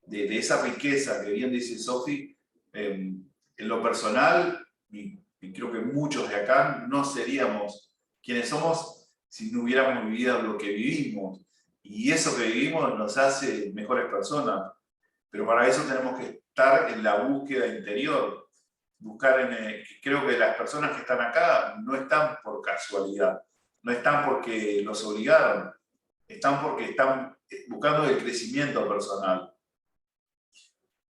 de esa riqueza que bien dice Sofi. En lo personal, y creo que muchos de acá no seríamos quienes somos si no hubiéramos vivido lo que vivimos. Y eso que vivimos nos hace mejores personas. Pero para eso tenemos que estar en la búsqueda interior. Creo que las personas que están acá no están por casualidad, no están porque los obligaron, están porque están buscando el crecimiento personal.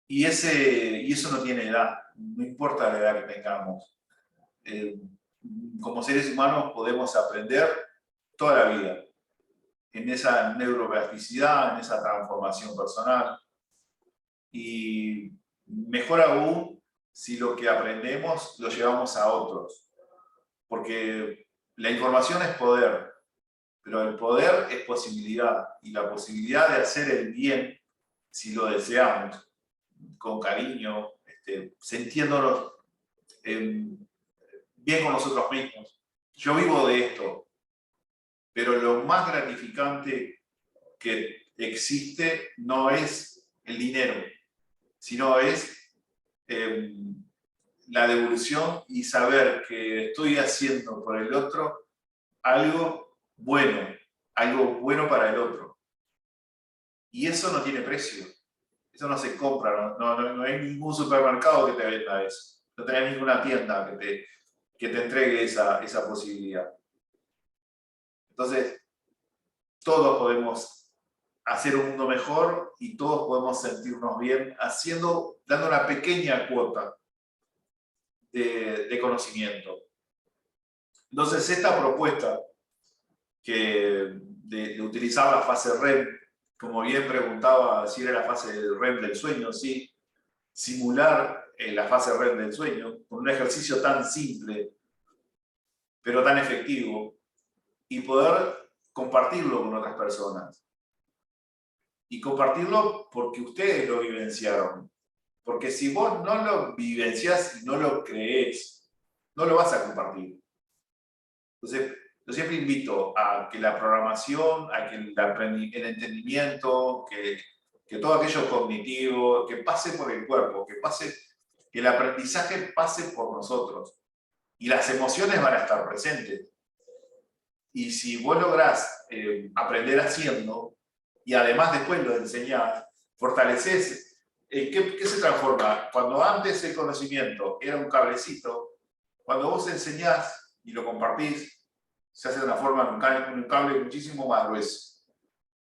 Y eso no tiene edad, no importa la edad que tengamos. Como seres humanos podemos aprender toda la vida en esa neuroplasticidad, en esa transformación personal. Y mejor aún si lo que aprendemos lo llevamos a otros. Porque la información es poder, pero el poder es posibilidad. Y la posibilidad de hacer el bien, si lo deseamos, con cariño, sintiéndonos bien con nosotros mismos. Yo vivo de esto, pero lo más gratificante que existe no es el dinero, sino es la devolución y saber que estoy haciendo por el otro algo bueno para el otro. Y eso no tiene precio, eso no se compra, no hay ningún supermercado que te venda eso, no tenés ninguna tienda que te entregue esa posibilidad. Entonces, todos podemos hacer un mundo mejor y todos podemos sentirnos bien dando una pequeña cuota de conocimiento. Entonces, esta propuesta de utilizar la fase REM, como bien preguntaba si era la fase REM del sueño, sí, simular la fase REM del sueño con un ejercicio tan simple, pero tan efectivo, y poder compartirlo con otras personas. Y compartirlo porque ustedes lo vivenciaron. Porque si vos no lo vivenciás y no lo creés, no lo vas a compartir. Entonces, yo siempre invito a que la programación, a que el entendimiento, que todo aquello cognitivo, que pase por el cuerpo, que el aprendizaje pase por nosotros. Y las emociones van a estar presentes. Y si vos lográs aprender haciendo, y además después lo enseñás, fortaleces, ¿qué se transforma? Cuando antes el conocimiento era un cablecito, cuando vos enseñás y lo compartís, se hace de una forma en un cable muchísimo más grueso.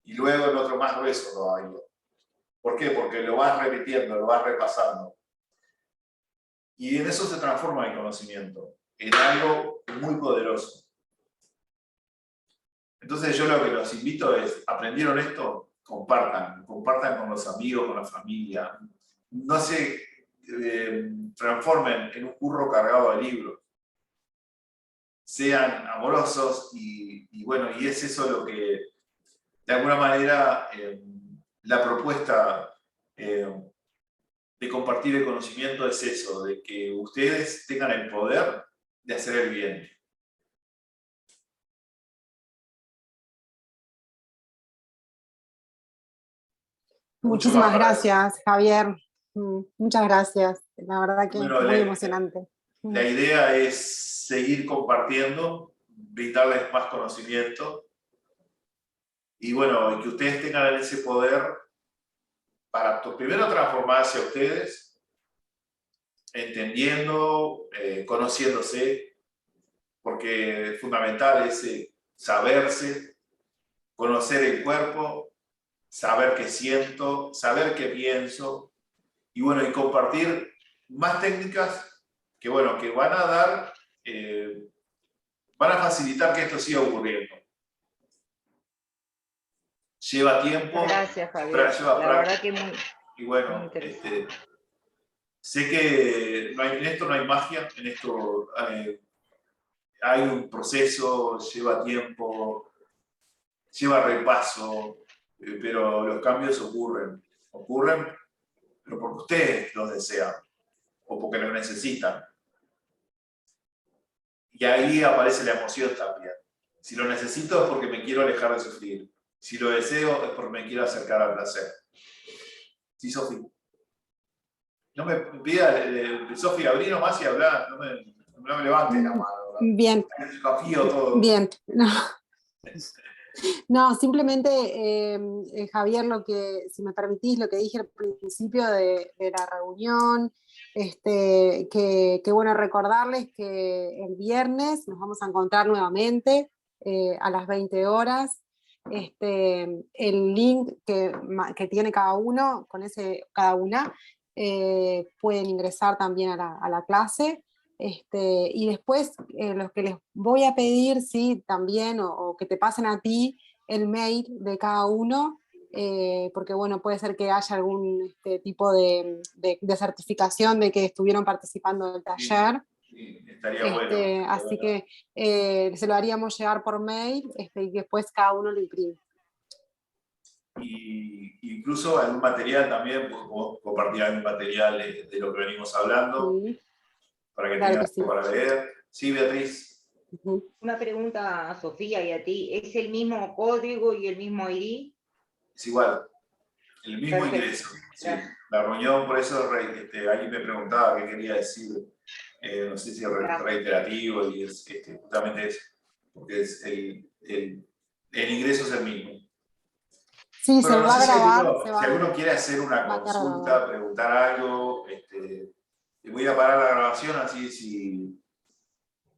Y luego el otro más grueso todavía. ¿Por qué? Porque lo vas repitiendo, lo vas repasando. Y en eso se transforma el conocimiento, en algo muy poderoso. Entonces yo lo que los invito es, ¿aprendieron esto? Compartan con los amigos, con la familia. No se transformen en un burro cargado de libros. Sean amorosos y bueno, y es eso lo que, de alguna manera, la propuesta de compartir el conocimiento es eso, de que ustedes tengan el poder de hacer el bien. Muchísimas gracias, Javier. Muchas gracias. La verdad que Bueno, muy emocionante. La idea es seguir compartiendo, brindarles más conocimiento y bueno, y que ustedes tengan ese poder para primero transformarse a ustedes, entendiendo, conociéndose, porque es fundamental ese saberse, conocer el cuerpo, saber qué siento, saber qué pienso y bueno, y compartir más técnicas que bueno, que van a dar, van a facilitar que esto siga ocurriendo. Lleva tiempo. Gracias, Javier. Lleva la verdad que muy, y bueno, muy interesante. sé que en esto no hay magia, en esto hay un proceso, lleva tiempo, lleva repaso, pero los cambios ocurren, pero porque ustedes los desean o porque los necesitan. Y ahí aparece la emoción también. Si lo necesito es porque me quiero alejar de sufrir. Si lo deseo es porque me quiero acercar al placer. Sí, Sofi. No me pida, Sofi, abrí nomás y hablá. No me levantes la mano. Bien. Confío todo. Bien. No, simplemente, Javier, si me permitís, lo que dije al principio de la reunión, que bueno, recordarles que el viernes nos vamos a encontrar nuevamente a las 20 horas. El link que tiene cada uno, cada una, pueden ingresar también a la clase. Y después lo que les voy a pedir, sí, también, o que te pasen a ti el mail de cada uno, porque bueno, puede ser que haya algún tipo de certificación de que estuvieron participando del taller. Sí, estaría bueno. Así que se lo haríamos llegar por mail y después cada uno lo imprime. Y incluso algún material también, podemos compartir algún material de lo que venimos hablando. Sí. Para que tengan algo para leer. Sí, Beatriz. Una pregunta a Sofía y a ti. ¿Es el mismo código y el mismo ID? Es igual, el mismo Perfecto. ingreso. Sí. La reunión, por eso alguien me preguntaba qué quería decir, no sé si reiterativo, y es justamente eso, porque es el ingreso es el mismo. Sí, Bueno, se no va a sé si grabar. si alguno quiere hacer una Va a quedar consulta, grabado. preguntar algo, voy a parar la grabación, así si